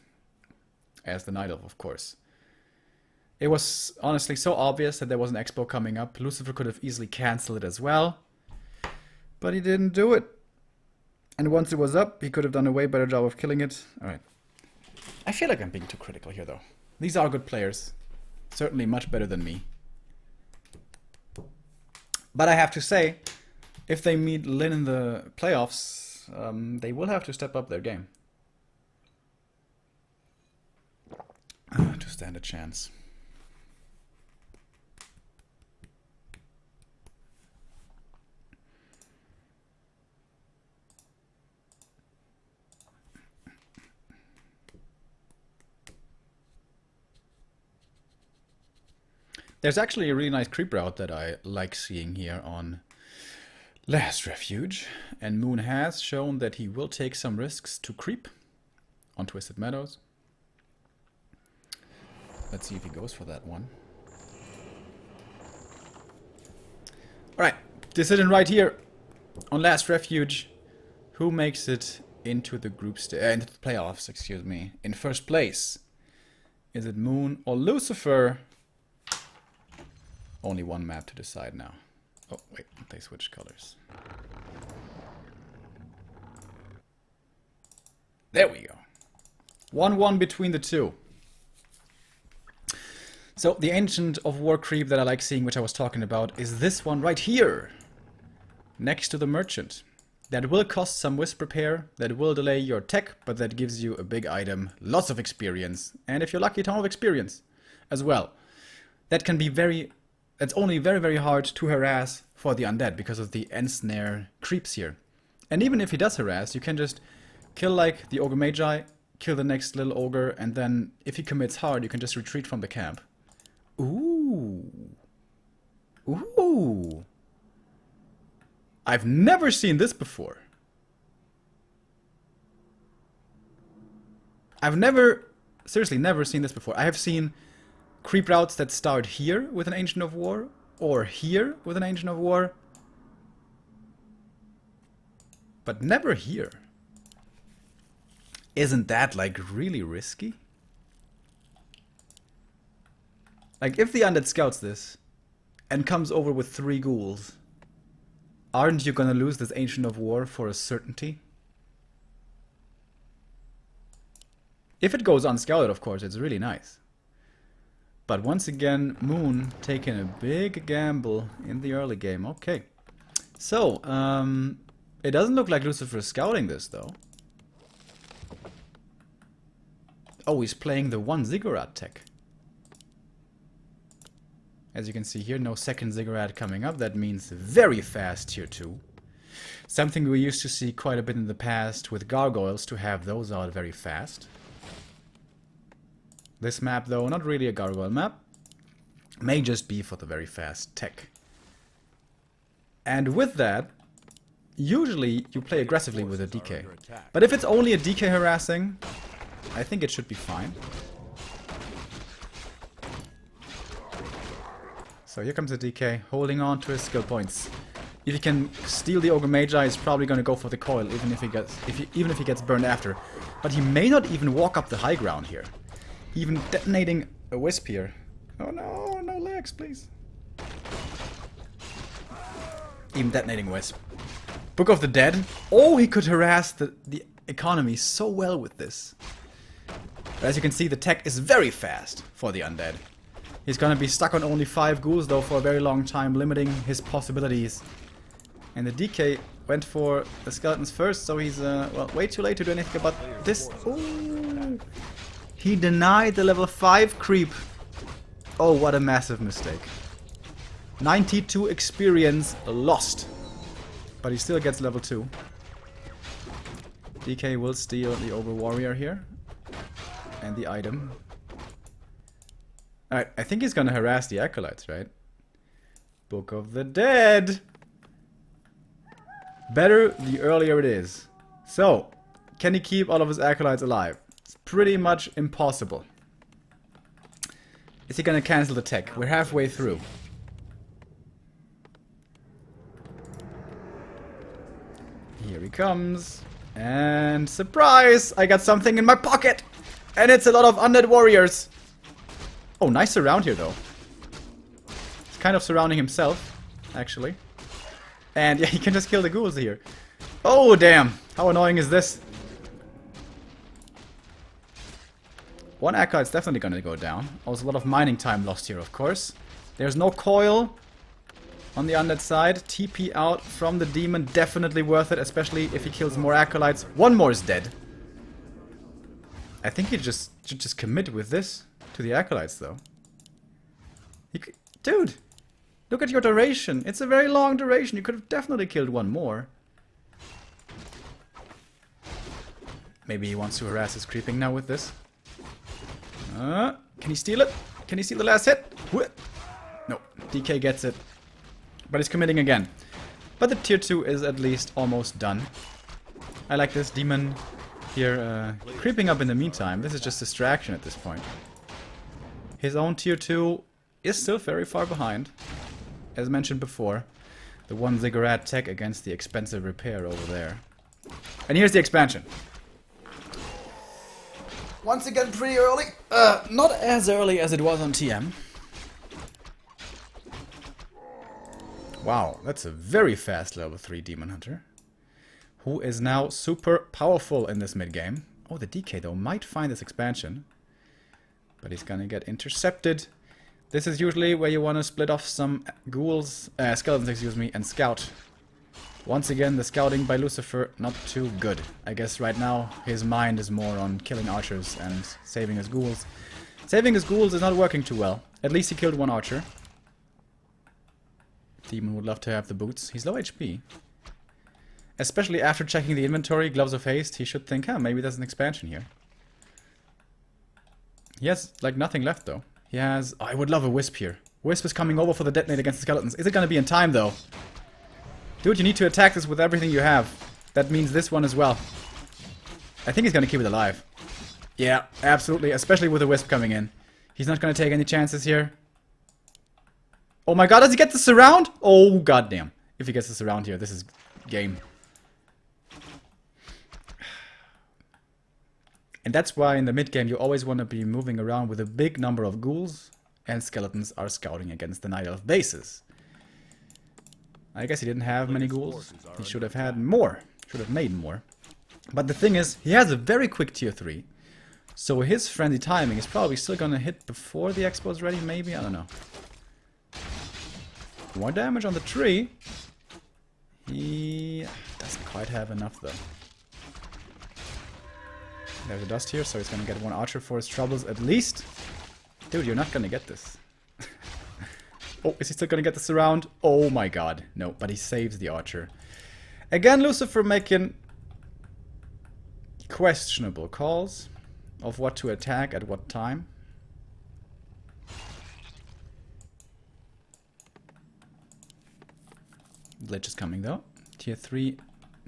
As the Night Elf, of course. It was honestly so obvious that there was an expo coming up. Lucifer could have easily cancelled it as well. But he didn't do it. And once it was up, he could have done a way better job of killing it. Alright. I feel like I'm being too critical here, though. These are good players. Certainly much better than me. But I have to say, if they meet Lin in the playoffs, they will have to step up their game. To stand a chance. There's actually a really nice creep route that I like seeing here on Last Refuge. And Moon has shown that he will take some risks to creep on Twisted Meadows. Let's see if he goes for that one. Decision right here on Last Refuge. Who makes it into the into the playoffs, excuse me, in first place? Is it Moon or Lucifer? Only one map to decide now. Oh, wait, they switched colors. There we go. 1-1 between the two. So, the Ancient of War creep that I like seeing, which I was talking about, is this one right here. Next to the Merchant. That will cost some wisp repair, that will delay your tech, but that gives you a big item, lots of experience, and if you're lucky, a ton of experience as well. That can be that's only very, very hard to harass for the undead because of the ensnare creeps here. And even if he does harass, you can just kill like the Ogre Magi, kill the next little ogre, and then if he commits hard, you can just retreat from the camp. Ooh. Ooh. I've never seen this before. Seriously, never seen this before. I have seen creep routes that start here with an Ancient of War, or here with an Ancient of War, but never here. Isn't that, like, really risky? Like, if the undead scouts this and comes over with 3 ghouls, aren't you gonna lose this Ancient of War for a certainty? If it goes unscouted, of course, it's really nice. But once again, Moon taking a big gamble in the early game. Okay. So, it doesn't look like Lucifer is scouting this, though. Oh, he's playing the 1 ziggurat tech. As you can see here, no second ziggurat coming up. That means very fast tier 2. Something we used to see quite a bit in the past with gargoyles, to have those out very fast. This map, though, not really a gargoyle map. May just be for the very fast tech. And with that, usually you play aggressively with a DK. But if it's only a DK harassing, I think it should be fine. So here comes the DK, holding on to his skill points. If he can steal the Ogre Magi, he's probably going to go for the coil, even if he gets burned after. But he may not even walk up the high ground here. Even detonating a wisp here. Oh no, no legs, please. Even detonating wisp. Book of the Dead. Oh, he could harass the economy so well with this. But as you can see, the tech is very fast for the undead. He's gonna be stuck on only 5 ghouls though for a very long time, limiting his possibilities. And the DK went for the skeletons first, so he's well, way too late to do anything about this. Ooh. He denied the level 5 creep. Oh, what a massive mistake. 92 experience lost. But he still gets level 2. DK will steal the Ogre Warrior here. And the item. Alright, I think he's gonna harass the Acolytes, right? Book of the Dead! Better the earlier it is. So, can he keep all of his Acolytes alive? It's pretty much impossible. Is he gonna cancel the tech? We're halfway through. Here he comes. And surprise! I got something in my pocket! And it's a lot of undead warriors! Oh, nice surround here, though. He's kind of surrounding himself, actually. And yeah, he can just kill the ghouls here. Oh, damn. How annoying is this? One Acolyte's definitely gonna go down. Also, a lot of mining time lost here, of course. There's no coil on the undead side. TP out from the demon, definitely worth it, especially if he kills more Acolytes. One more is dead. I think he should just commit with this. To the Acolytes, though. Dude! Look at your duration. It's a very long duration. You could have definitely killed one more. Maybe he wants to harass his creeping now with this. Can he steal it? Can he steal the last hit? No. DK gets it. But he's committing again. But the tier 2 is at least almost done. I like this demon here creeping up in the meantime. This is just distraction at this point. His own tier 2 is still very far behind, as mentioned before. the one ziggurat tech against the expensive repair over there. And here's the expansion. Once again, pretty early. Not as early as it was on TM. Wow, that's a very fast level 3 Demon Hunter. Who is now super powerful in this mid-game. Oh, the DK though might find this expansion. But he's gonna get intercepted. This is usually where you want to split off some ghouls, skeletons, excuse me, and scout. Once again, the scouting by Lucifer, not too good. I guess right now his mind is more on killing archers and saving his ghouls. Saving his ghouls is not working too well. At least he killed one archer. Demon would love to have the boots. He's low HP. Especially after checking the inventory, Gloves of Haste, he should think, huh, maybe there's an expansion here. He has, like, nothing left, though. He has... Oh, I would love a Wisp here. Wisp is coming over for the detonate against the skeletons. Is it going to be in time, though? Dude, you need to attack this with everything you have. That means this one as well. I think he's going to keep it alive. Yeah, absolutely. Especially with the Wisp coming in. He's not going to take any chances here. Oh my god, does he get the surround? Oh, goddamn. If he gets the surround here, this is game. And that's why in the mid-game you always want to be moving around with a big number of ghouls, and skeletons are scouting against the Night Elf bases. I guess he didn't have many ghouls. He should have had more. Should have made more. But the thing is, he has a very quick tier 3. So his frenzy timing is probably still gonna hit before the expo is ready, maybe? I don't know. More damage on the tree. He doesn't quite have enough though. There's a dust here, so he's gonna get one archer for his troubles at least. Dude, you're not gonna get this. Oh, is he still gonna get this around? Oh my god. No, but he saves the archer. Again, Lucifer making questionable calls of what to attack at what time. Glitch is coming though. Tier 3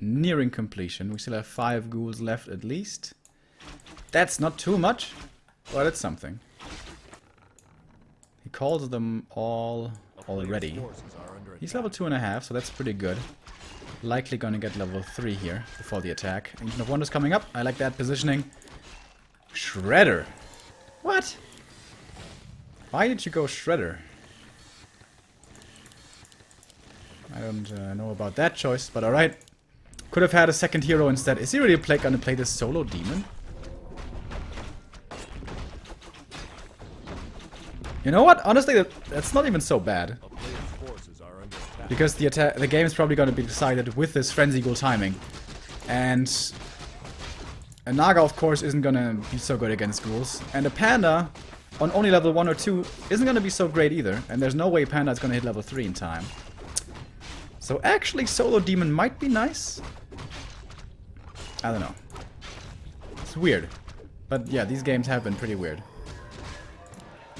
nearing completion. We still have 5 ghouls left at least. That's not too much, but it's something. He calls them all already. He's level 2.5, so that's pretty good. Likely gonna get level 3 here before the attack. Ancient of Wonders coming up. I like that positioning. Shredder. What? Why did you go Shredder? I don't know about that choice, but alright. Could have had a second hero instead. Is he really gonna play this solo demon? You know what? Honestly, that's not even so bad. Because the game is probably going to be decided with this Frenzy Ghoul timing. And a Naga, of course, isn't going to be so good against ghouls. And a Panda, on only level 1 or 2, isn't going to be so great either. And there's no way Panda is going to hit level 3 in time. So actually, Solo Demon might be nice. I don't know. It's weird. But yeah, these games have been pretty weird.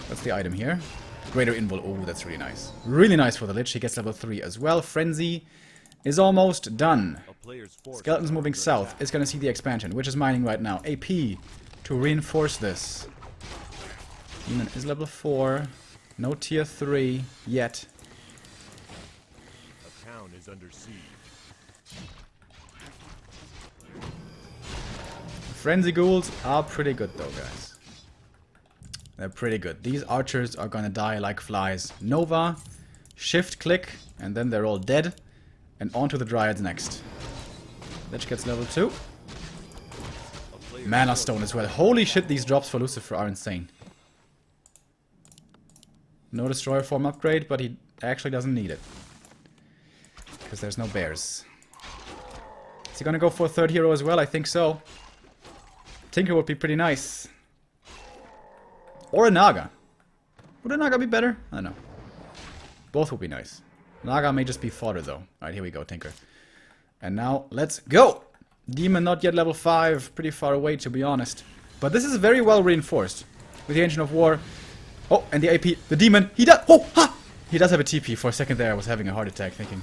What's the item here? Greater Invul. Oh, that's really nice. Really nice for the Lich. He gets level 3 as well. Frenzy is almost done. Skeletons moving south is going to see the expansion, which is mining right now. AP to reinforce this. Demon is level 4. No tier 3 yet. A town is under siege. Frenzy ghouls are pretty good though, guys. They're pretty good. These archers are gonna die like flies. Nova, shift click, and then they're all dead. And on to the Dryads next. Lich gets level 2. Mana Stone as well. Holy shit, these drops for Lucifer are insane. No Destroyer form upgrade, but he actually doesn't need it. Because there's no bears. Is he gonna go for a third hero as well? I think so. Tinker would be pretty nice. Or a Naga. Would a Naga be better? I don't know. Both would be nice. Naga may just be fodder though. Alright, here we go, Tinker. And now, let's go! Demon not yet level 5. Pretty far away, to be honest. But this is very well reinforced. With the Ancient of War. Oh, and the AP. The Demon. He does... Oh! Ha! He does have a TP. For a second there, I was having a heart attack thinking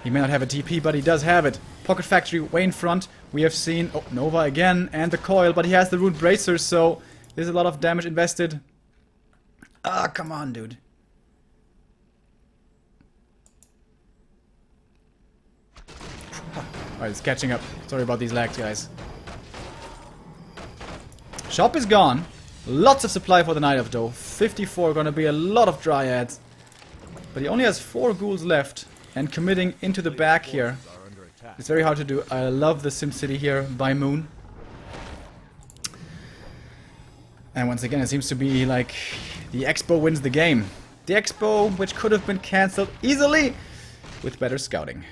he may not have a TP, but he does have it. Pocket Factory way in front. We have seen... Oh, Nova again. And the Coil, but he has the Rune Bracer, so... There's a lot of damage invested. Ah, come on, dude. Alright, it's catching up. Sorry about these lags, guys. Shop is gone. Lots of supply for the Night of though. 54, gonna be a lot of Dryads. But he only has 4 ghouls left. And committing into the back here. It's very hard to do. I love the SimCity here by Moon. And once again, it seems to be like the Expo wins the game. The Expo, which could have been cancelled easily with better scouting.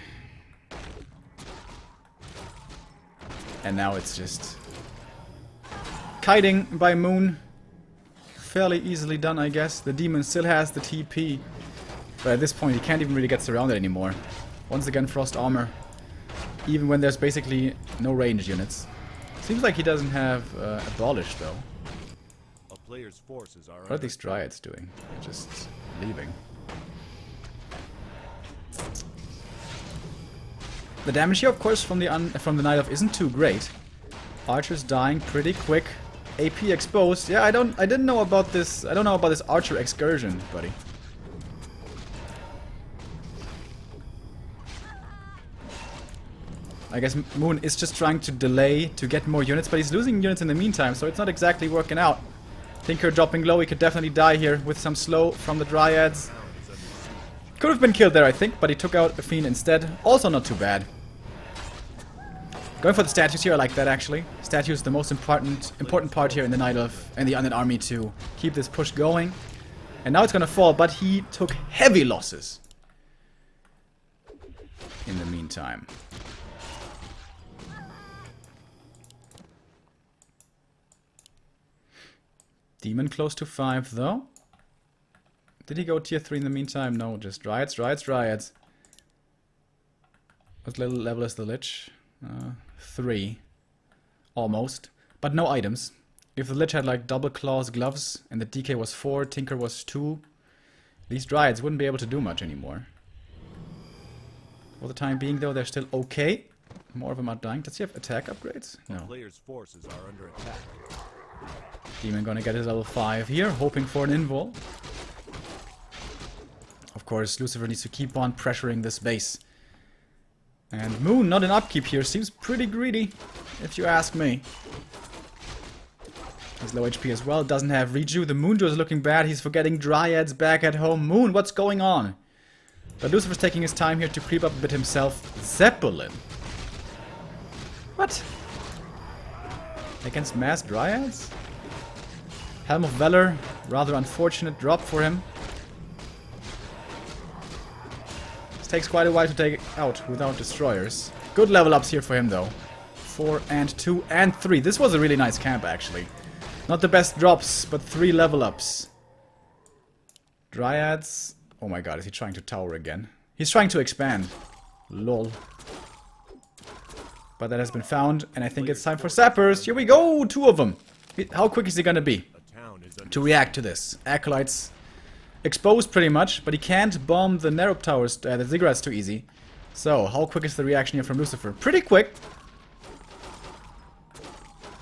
And now it's just kiting by Moon. Fairly easily done, I guess. The demon still has the TP. But at this point, he can't even really get surrounded anymore. Once again, Frost Armor. Even when there's basically no range units. Seems like he doesn't have Abolish, though. What are these Dryads doing? They're just leaving. The damage here, of course, from the Night of isn't too great. Archer's dying pretty quick. AP exposed. Yeah, I didn't know about this. I don't know about this Archer excursion, buddy. I guess Moon is just trying to delay to get more units, but he's losing units in the meantime, so it's not exactly working out. Tinker dropping low, he could definitely die here with some slow from the Dryads. Could have been killed there, I think, but he took out a Fiend instead. Also not too bad. Going for the statues here, I like that actually. Statues the most important part here in the Night of and the Undead Army to keep this push going. And now it's gonna fall, but he took heavy losses in the meantime. Demon close to 5 though. Did he go tier 3 in the meantime? No, just Dryads, Dryads, Dryads. What level is the Lich? 3. Almost. But no items. If the Lich had like double claws gloves and the DK was 4, Tinker was 2, these Dryads wouldn't be able to do much anymore. For the time being though, they're still okay. More of them are dying. Does he have attack upgrades? No. Player's forces are under attack. Demon gonna get his level 5 here, hoping for an invul. Of course, Lucifer needs to keep on pressuring this base. And Moon, not an upkeep here, seems pretty greedy, if you ask me. He's low HP as well, doesn't have Reju. The Moonjo is looking bad, he's forgetting Dryads back at home. Moon, what's going on? But Lucifer's taking his time here to creep up a bit himself. Zeppelin? What? Against mass Dryads? Helm of Valor, rather unfortunate drop for him. This takes quite a while to take it out without destroyers. Good level ups here for him though. 4 and 2 and 3. This was a really nice camp actually. Not the best drops, but 3 level ups. Dryads. Oh my god, is he trying to tower again? He's trying to expand. Lol. But that has been found, and I think it's time for sappers. Here we go, 2 of them. How quick is he gonna be to react to this? Acolytes exposed pretty much, but he can't bomb the Nerub towers, the ziggurats too easy. So, how quick is the reaction here from Lucifer? Pretty quick.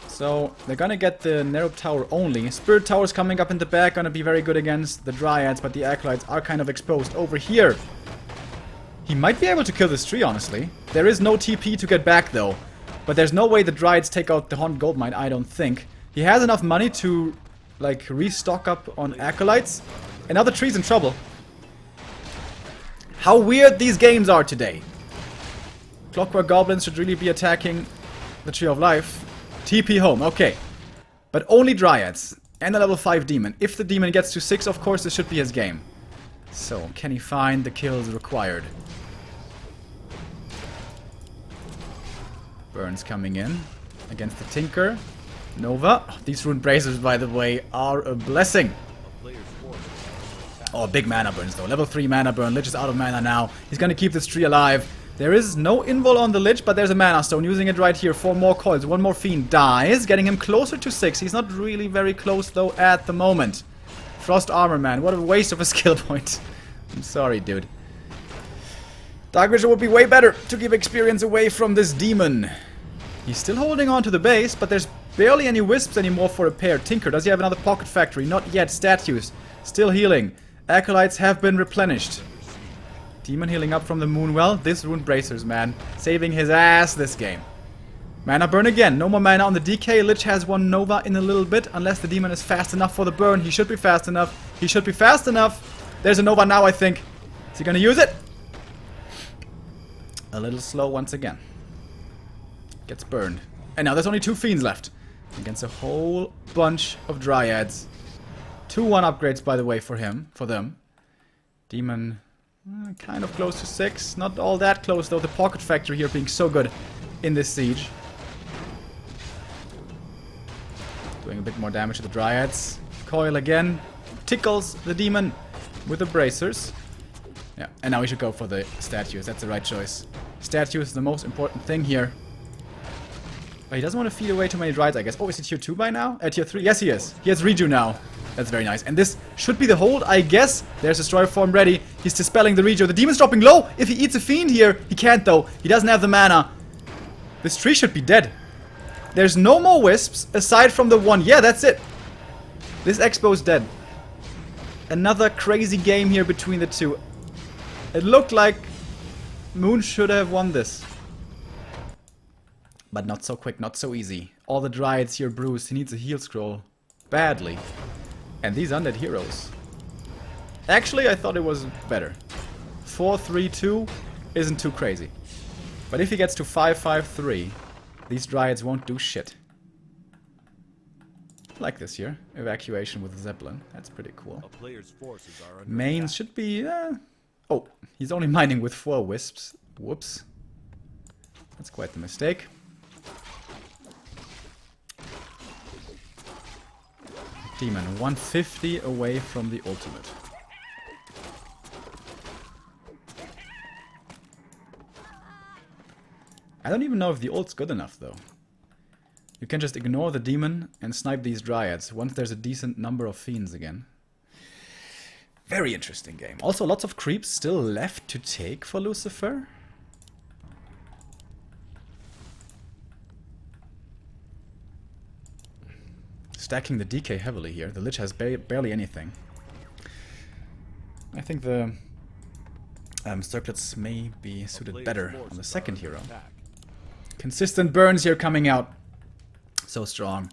So, they're gonna get the Nerub tower only. Spirit towers coming up in the back, gonna be very good against the Dryads, but the Acolytes are kind of exposed over here. He might be able to kill this tree, honestly. There is no TP to get back, though. But there's no way the Dryads take out the Haunted Goldmine, I don't think. He has enough money to, like, restock up on Acolytes. And now the tree's in trouble. How weird these games are today. Clockwork Goblins should really be attacking the Tree of Life. TP home, okay. But only Dryads. And a level 5 Demon. If the Demon gets to 6, of course, this should be his game. So, can he find the kills required? Burns coming in against the Tinker. Nova. Oh, these Rune Bracers, by the way, are a blessing. Oh, big mana burns though. Level 3 mana burn. Lich is out of mana now. He's gonna keep this tree alive. There is no invul on the Lich, but there's a mana stone. Using it right here. 4 more coils. 1 more Fiend dies, getting him closer to 6. He's not really very close though at the moment. Frost Armor, man. What a waste of a skill point. I'm sorry, dude. Dark Vision would be way better to give experience away from this demon. He's still holding on to the base, but there's barely any wisps anymore for a pair. Tinker, does he have another pocket factory? Not yet. Statues, still healing. Acolytes have been replenished. Demon healing up from the moon well. This rune bracers, man. Saving his ass this game. Mana burn again. No more mana on the DK. Lich has one Nova in a little bit. Unless the demon is fast enough for the burn. He should be fast enough. He should be fast enough. There's a Nova now, I think. Is he gonna use it? A little slow once again. Gets burned. And now there's only 2 fiends left. Against a whole bunch of dryads. 2-1 upgrades, by the way, for them. Demon kind of close to 6. Not all that close, though. The Pocket Factory here being so good in this siege. Doing a bit more damage to the dryads. Coil again. Tickles the demon with the bracers. Yeah, and now we should go for the statues. That's the right choice. Statues is the most important thing here. But he doesn't want to feed away too many dryads, I guess. Oh, is he tier 2 by now? Tier 3? Yes, he is. He has Reju now. That's very nice. And this should be the hold, I guess. There's Destroyer form ready. He's dispelling the Reju. The demon's dropping low. If he eats a fiend here, he can't, though. He doesn't have the mana. This tree should be dead. There's no more wisps aside from the one. Yeah, that's it. This Expo is dead. Another crazy game here between the two. It looked like Moon should have won this. But not so quick, not so easy. All the dryads here bruised. He needs a heal scroll. Badly. And these undead heroes. Actually, I thought it was better. 4-3-2 isn't too crazy. But if he gets to 5-5-3, these dryads won't do shit. Like this here. Evacuation with Zeppelin. That's pretty cool. A player's forces are under Mains attack. should be... Oh, he's only mining with 4 wisps. Whoops. That's quite the mistake. Demon, 150 away from the ultimate. I don't even know if the ult's good enough, though. You can just ignore the demon and snipe these dryads once there's a decent number of fiends again. Very interesting game. Also, lots of creeps still left to take for Lucifer. Stacking the DK heavily here. The Lich has barely anything. I think the circlets may be suited better on the second hero. Consistent burns here coming out. So strong.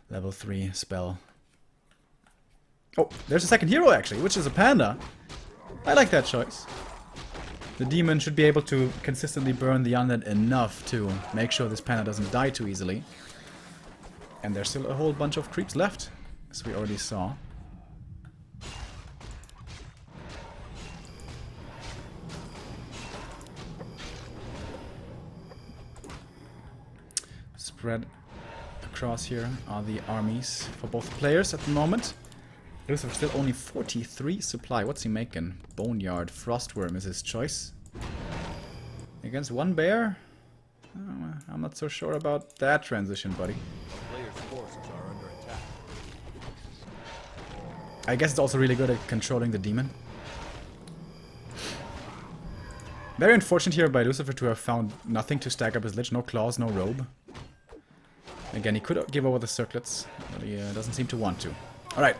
Level 3 spell. Oh, there's a second hero actually, which is a panda. I like that choice. The demon should be able to consistently burn the undead enough to make sure this panda doesn't die too easily. And there's still a whole bunch of creeps left, as we already saw. Spread across here are the armies for both players at the moment. Lucifer still only 43 supply. What's he making? Boneyard, Frostworm is his choice. Against one bear? Oh, I'm not so sure about that transition, buddy. Player's forces are under attack. I guess it's also really good at controlling the demon. Very unfortunate here by Lucifer to have found nothing to stack up his Lich. No claws, no robe. Again, he could give over the circlets, but he doesn't seem to want to. Alright.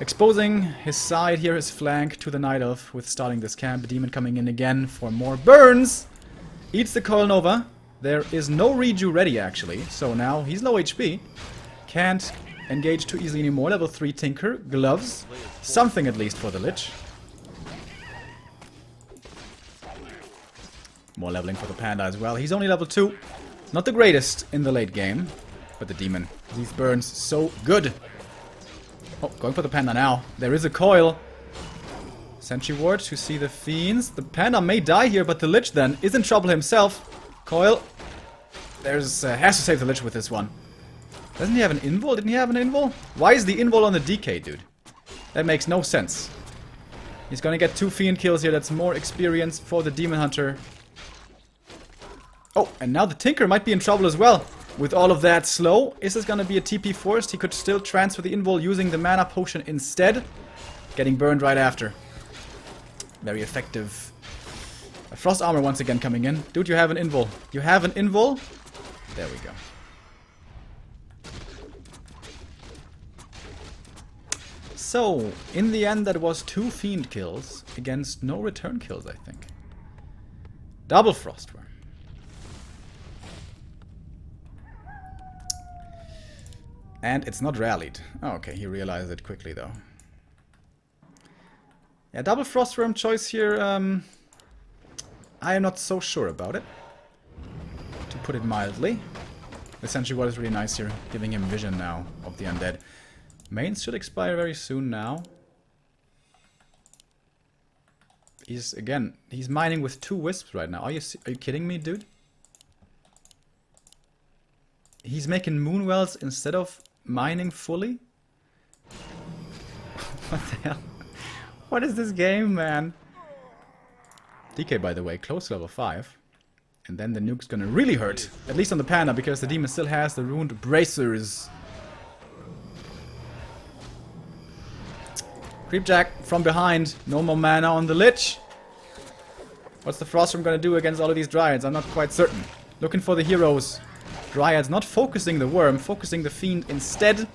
Exposing his side here, his flank to the Night Elf with starting this camp. Demon coming in again for more burns. Eats the Coil Nova. There is no Reju ready, actually. So now he's low HP. Can't engage too easily anymore. Level 3 Tinker. Gloves. Something at least for the Lich. More leveling for the Panda as well. He's only level 2. Not the greatest in the late game. But the Demon. These burns so good. Oh, going for the Panda now. There is a Coil. Sentry Ward to see the Fiends. The Panda may die here, but the Lich then is in trouble himself. Coil. There's has to save the Lich with this one. Doesn't he have an invul? Didn't he have an invul? Why is the invul on the DK, dude? That makes no sense. He's gonna get 2 Fiend kills here. That's more experience for the Demon Hunter. Oh, and now the Tinker might be in trouble as well. With all of that slow, is this gonna be a TP forced? He could still transfer the invul using the mana potion instead. Getting burned right after. Very effective. A Frost Armor once again coming in. Dude, you have an invul. You have an invul? There we go. So, in the end that was 2 Fiend kills against no return kills, I think. Double Frostworm. And it's not rallied. Oh, okay, he realized it quickly though. Yeah, double Frostworm choice here. I am not so sure about it, to put it mildly. Essentially what is really nice here, giving him vision now of the undead. Mains should expire very soon now. He's mining with 2 wisps right now. Are you kidding me, dude? He's making moonwells instead of mining fully? What the hell? What is this game, man? DK, by the way, close to level 5. And then the nuke's gonna really hurt. At least on the Panda, because the demon still has the ruined bracers. Creepjack from behind. No more mana on the Lich. What's the Frostworm gonna do against all of these Dryads? I'm not quite certain. Looking for the heroes. Dryads not focusing the worm, focusing the fiend instead.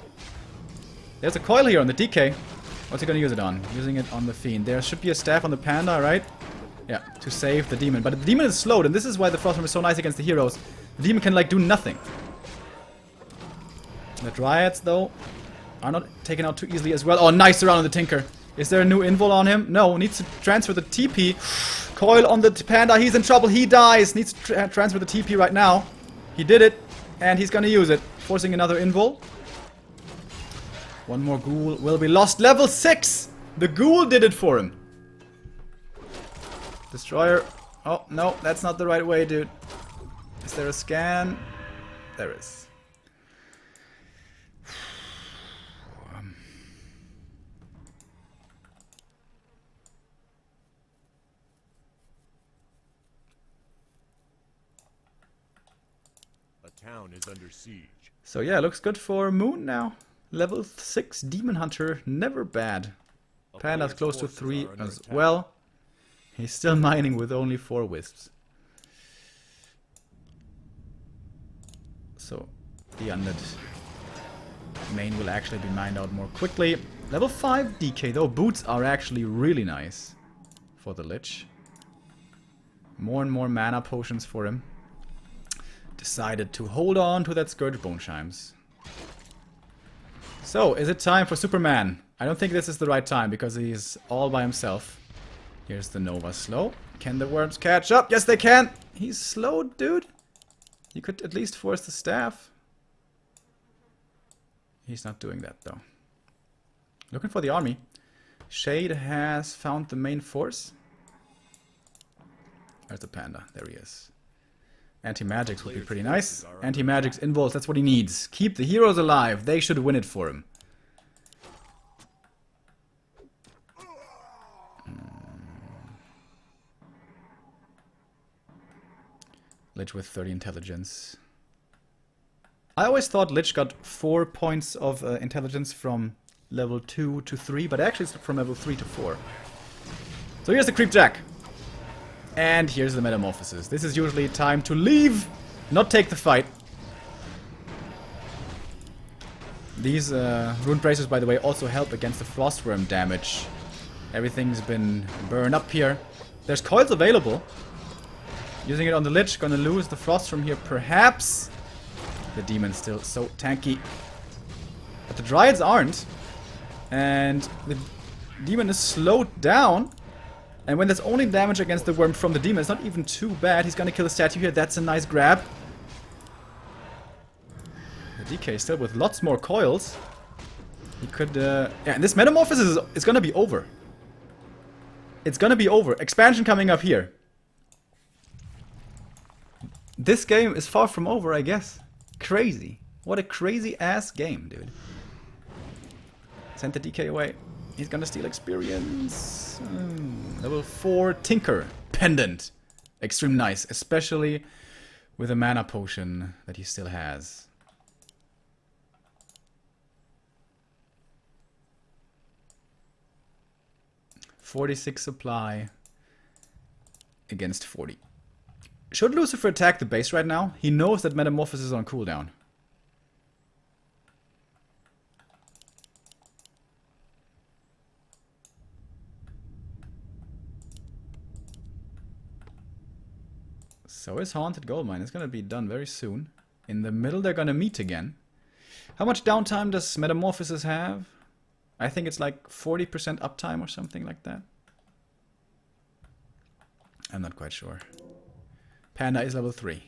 There's a coil here on the DK. What's he gonna use it on? Using it on the fiend. There should be a staff on the Panda, right? Yeah, to save the demon. But the demon is slowed, and this is why the Frostworm is so nice against the heroes. The demon can, like, do nothing. The Dryads, though, are not taken out too easily as well. Oh, nice around on the Tinker. Is there a new invul on him? No, needs to transfer the TP. Coil on the Panda, he's in trouble, he dies. Needs to transfer the TP right now. He did it, and he's gonna use it. Forcing another invul. One more ghoul will be lost. Level 6! The ghoul did it for him. Destroyer. Oh, no, that's not the right way, dude. Is there a scan? There is. Town is under siege. So yeah, looks good for Moon now. Level 6 Demon Hunter, never bad. Panda's close to 3 as well. He's still mining with only 4 wisps. So the undead main will actually be mined out more quickly. Level 5 DK though, boots are actually really nice for the Lich. More and more mana potions for him. Decided to hold on to that Scourge Bone Chimes. So, is it time for Superman? I don't think this is the right time because he's all by himself. Here's the Nova slow. Can the worms catch up? Yes, they can! He's slow, dude. You could at least force the staff. He's not doing that, though. Looking for the army. Shade has found the main force. There's the Panda. There he is. Anti-magics would be pretty nice. Anti-magics involves, that's what he needs. Keep the heroes alive. They should win it for him. Lich with 30 intelligence. I always thought Lich got 4 points of intelligence from level 2 to 3, but actually it's from level 3 to 4. So here's the Creepjack. And here's the Metamorphosis. This is usually time to leave, not take the fight. These Rune Bracers, by the way, also help against the Frostworm damage. Everything's been burned up here. There's coils available. Using it on the Lich, gonna lose the Frostworm here, perhaps. The Demon's still so tanky. But the Dryads aren't. And the Demon is slowed down. And when there's only damage against the worm from the demon, it's not even too bad. He's gonna kill the statue here. That's a nice grab. The DK still with lots more coils. He could, yeah, and this Metamorphosis is gonna be over. It's gonna be over. Expansion coming up here. This game is far from over, I guess. Crazy. What a crazy ass game, dude. Send the DK away. He's gonna steal experience. Level 4 Tinker Pendant. Extreme nice, especially with a mana potion that he still has. $46 supply against 40. Should Lucifer attack the base right now? He knows that Metamorphosis is on cooldown. So is Haunted Goldmine. It's gonna be done very soon. In the middle, they're gonna meet again. How much downtime does Metamorphosis have? I think it's like 40% uptime or something like that. I'm not quite sure. Panda is level 3.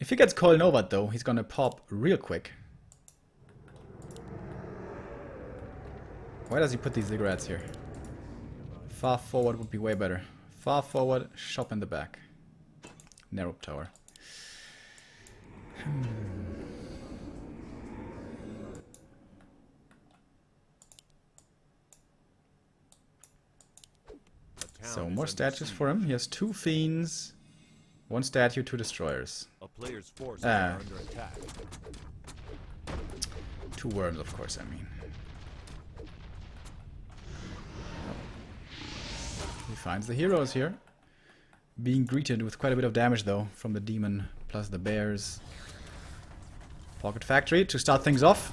If he gets Coil Nova though, he's gonna pop real quick. Why does he put these ziggurats here? Far forward would be way better. Far forward, shop in the back. Narrow tower. So more statues for him. He has 2 fiends, 1 statue, 2 destroyers. A player's forces are under attack. 2 worms, of course, I mean. He finds the heroes here. Being greeted with quite a bit of damage, though, from the demon plus the bears. Pocket Factory to start things off.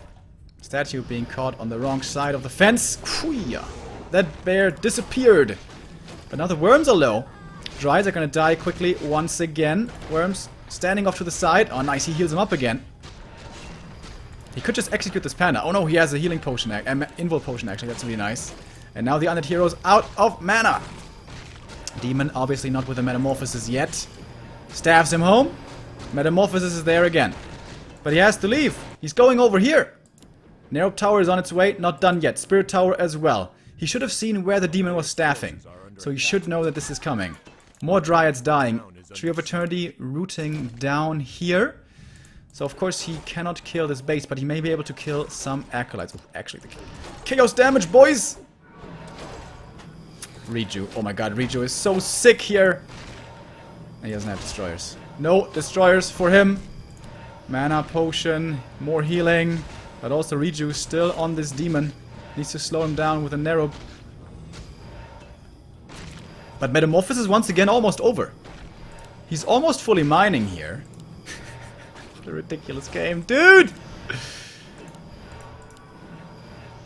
Statue being caught on the wrong side of the fence. Kwee-ya. That bear disappeared. But now the worms are low. Dries are gonna die quickly once again. Worms standing off to the side. Oh, nice. He heals him up again. He could just execute this panda. Oh no, he has a healing potion. Invul potion, actually. That's really nice. And now the undead hero's out of mana. Demon, obviously not with the Metamorphosis yet. Stabs him home. Metamorphosis is there again. But he has to leave. He's going over here. Narrow Tower is on its way. Not done yet. Spirit Tower as well. He should have seen where the demon was staffing. So he should know that this is coming. More Dryads dying. Tree of Eternity rooting down here. So of course he cannot kill this base, but he may be able to kill some Acolytes. Actually, the chaos damage, boys! Reju. Oh my god, Reju is so sick here. He doesn't have destroyers. No destroyers for him. Mana potion, more healing. But also Reju still on this demon. Needs to slow him down with a narrow. But Metamorphosis is once again almost over. He's almost fully mining here. What a ridiculous game, dude!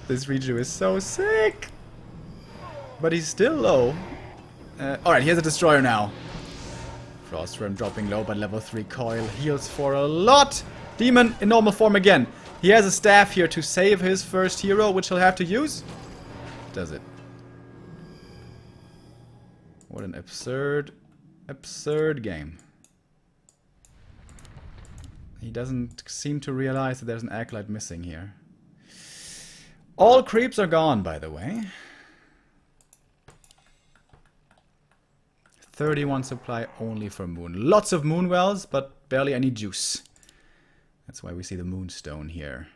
This Reju is so sick. But he's still low. Alright, he has a destroyer now. Frostworm dropping low, but level 3 coil heals for a lot. Demon in normal form again. He has a staff here to save his first hero, which he'll have to use. Does it? What an absurd, absurd game. He doesn't seem to realize that there's an Acolyte missing here. All creeps are gone, by the way. 31 supply only for moon. Lots of moon wells, but barely any juice. That's why we see the moonstone here.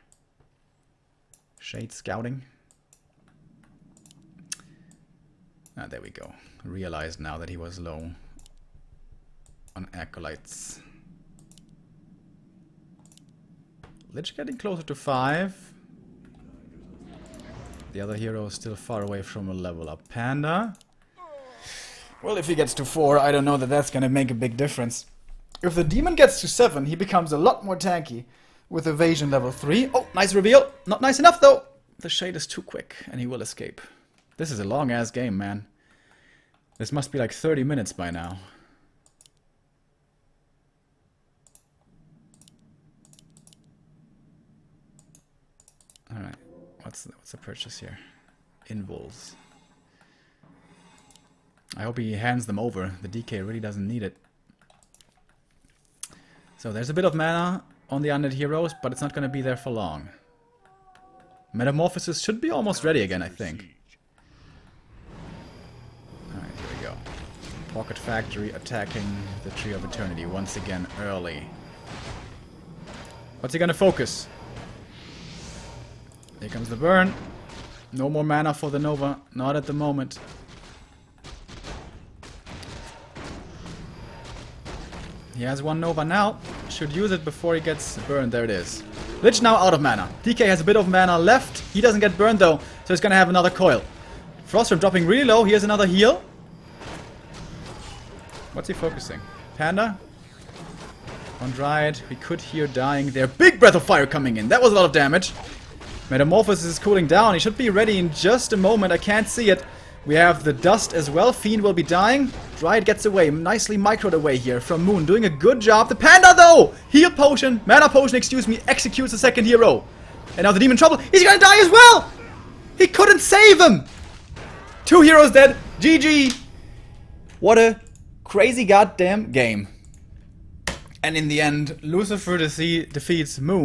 Shade scouting. Ah, there we go. Realized now that he was low on Acolytes. Lich getting closer to 5. The other hero is still far away from a level up. Panda. Well, if he gets to 4, I don't know that that's gonna make a big difference. If the demon gets to 7, he becomes a lot more tanky with evasion level 3. Oh, nice reveal. Not nice enough, though. The shade is too quick, and he will escape. This is a long-ass game, man. This must be like 30 minutes by now. Alright, what's the purchase here? Invuls. I hope he hands them over. The DK really doesn't need it. So there's a bit of mana on the undead heroes, but it's not going to be there for long. Metamorphosis should be almost ready again, I think. Alright, here we go. Pocket Factory attacking the Tree of Eternity once again early. What's he going to focus? Here comes the burn. No more mana for the Nova. Not at the moment. He has 1 Nova now. Should use it before he gets burned. There it is. Lich now out of mana. DK has a bit of mana left. He doesn't get burned though, so he's gonna have another coil. Frostworm dropping really low. Here's another heal. What's he focusing? Panda? On Dryad. We could hear dying there. Big Breath of Fire coming in. That was a lot of damage. Metamorphosis is cooling down. He should be ready in just a moment. I can't see it. We have the dust as well. Fiend will be dying. Dryad gets away. Nicely microed away here from Moon. Doing a good job. The Panda, though! Heal potion. Mana potion, excuse me. Executes the second hero. And now the demon in trouble. He's gonna die as well! He couldn't save him! 2 heroes dead. GG. What a crazy goddamn game. And in the end, Lucifer defeats Moon.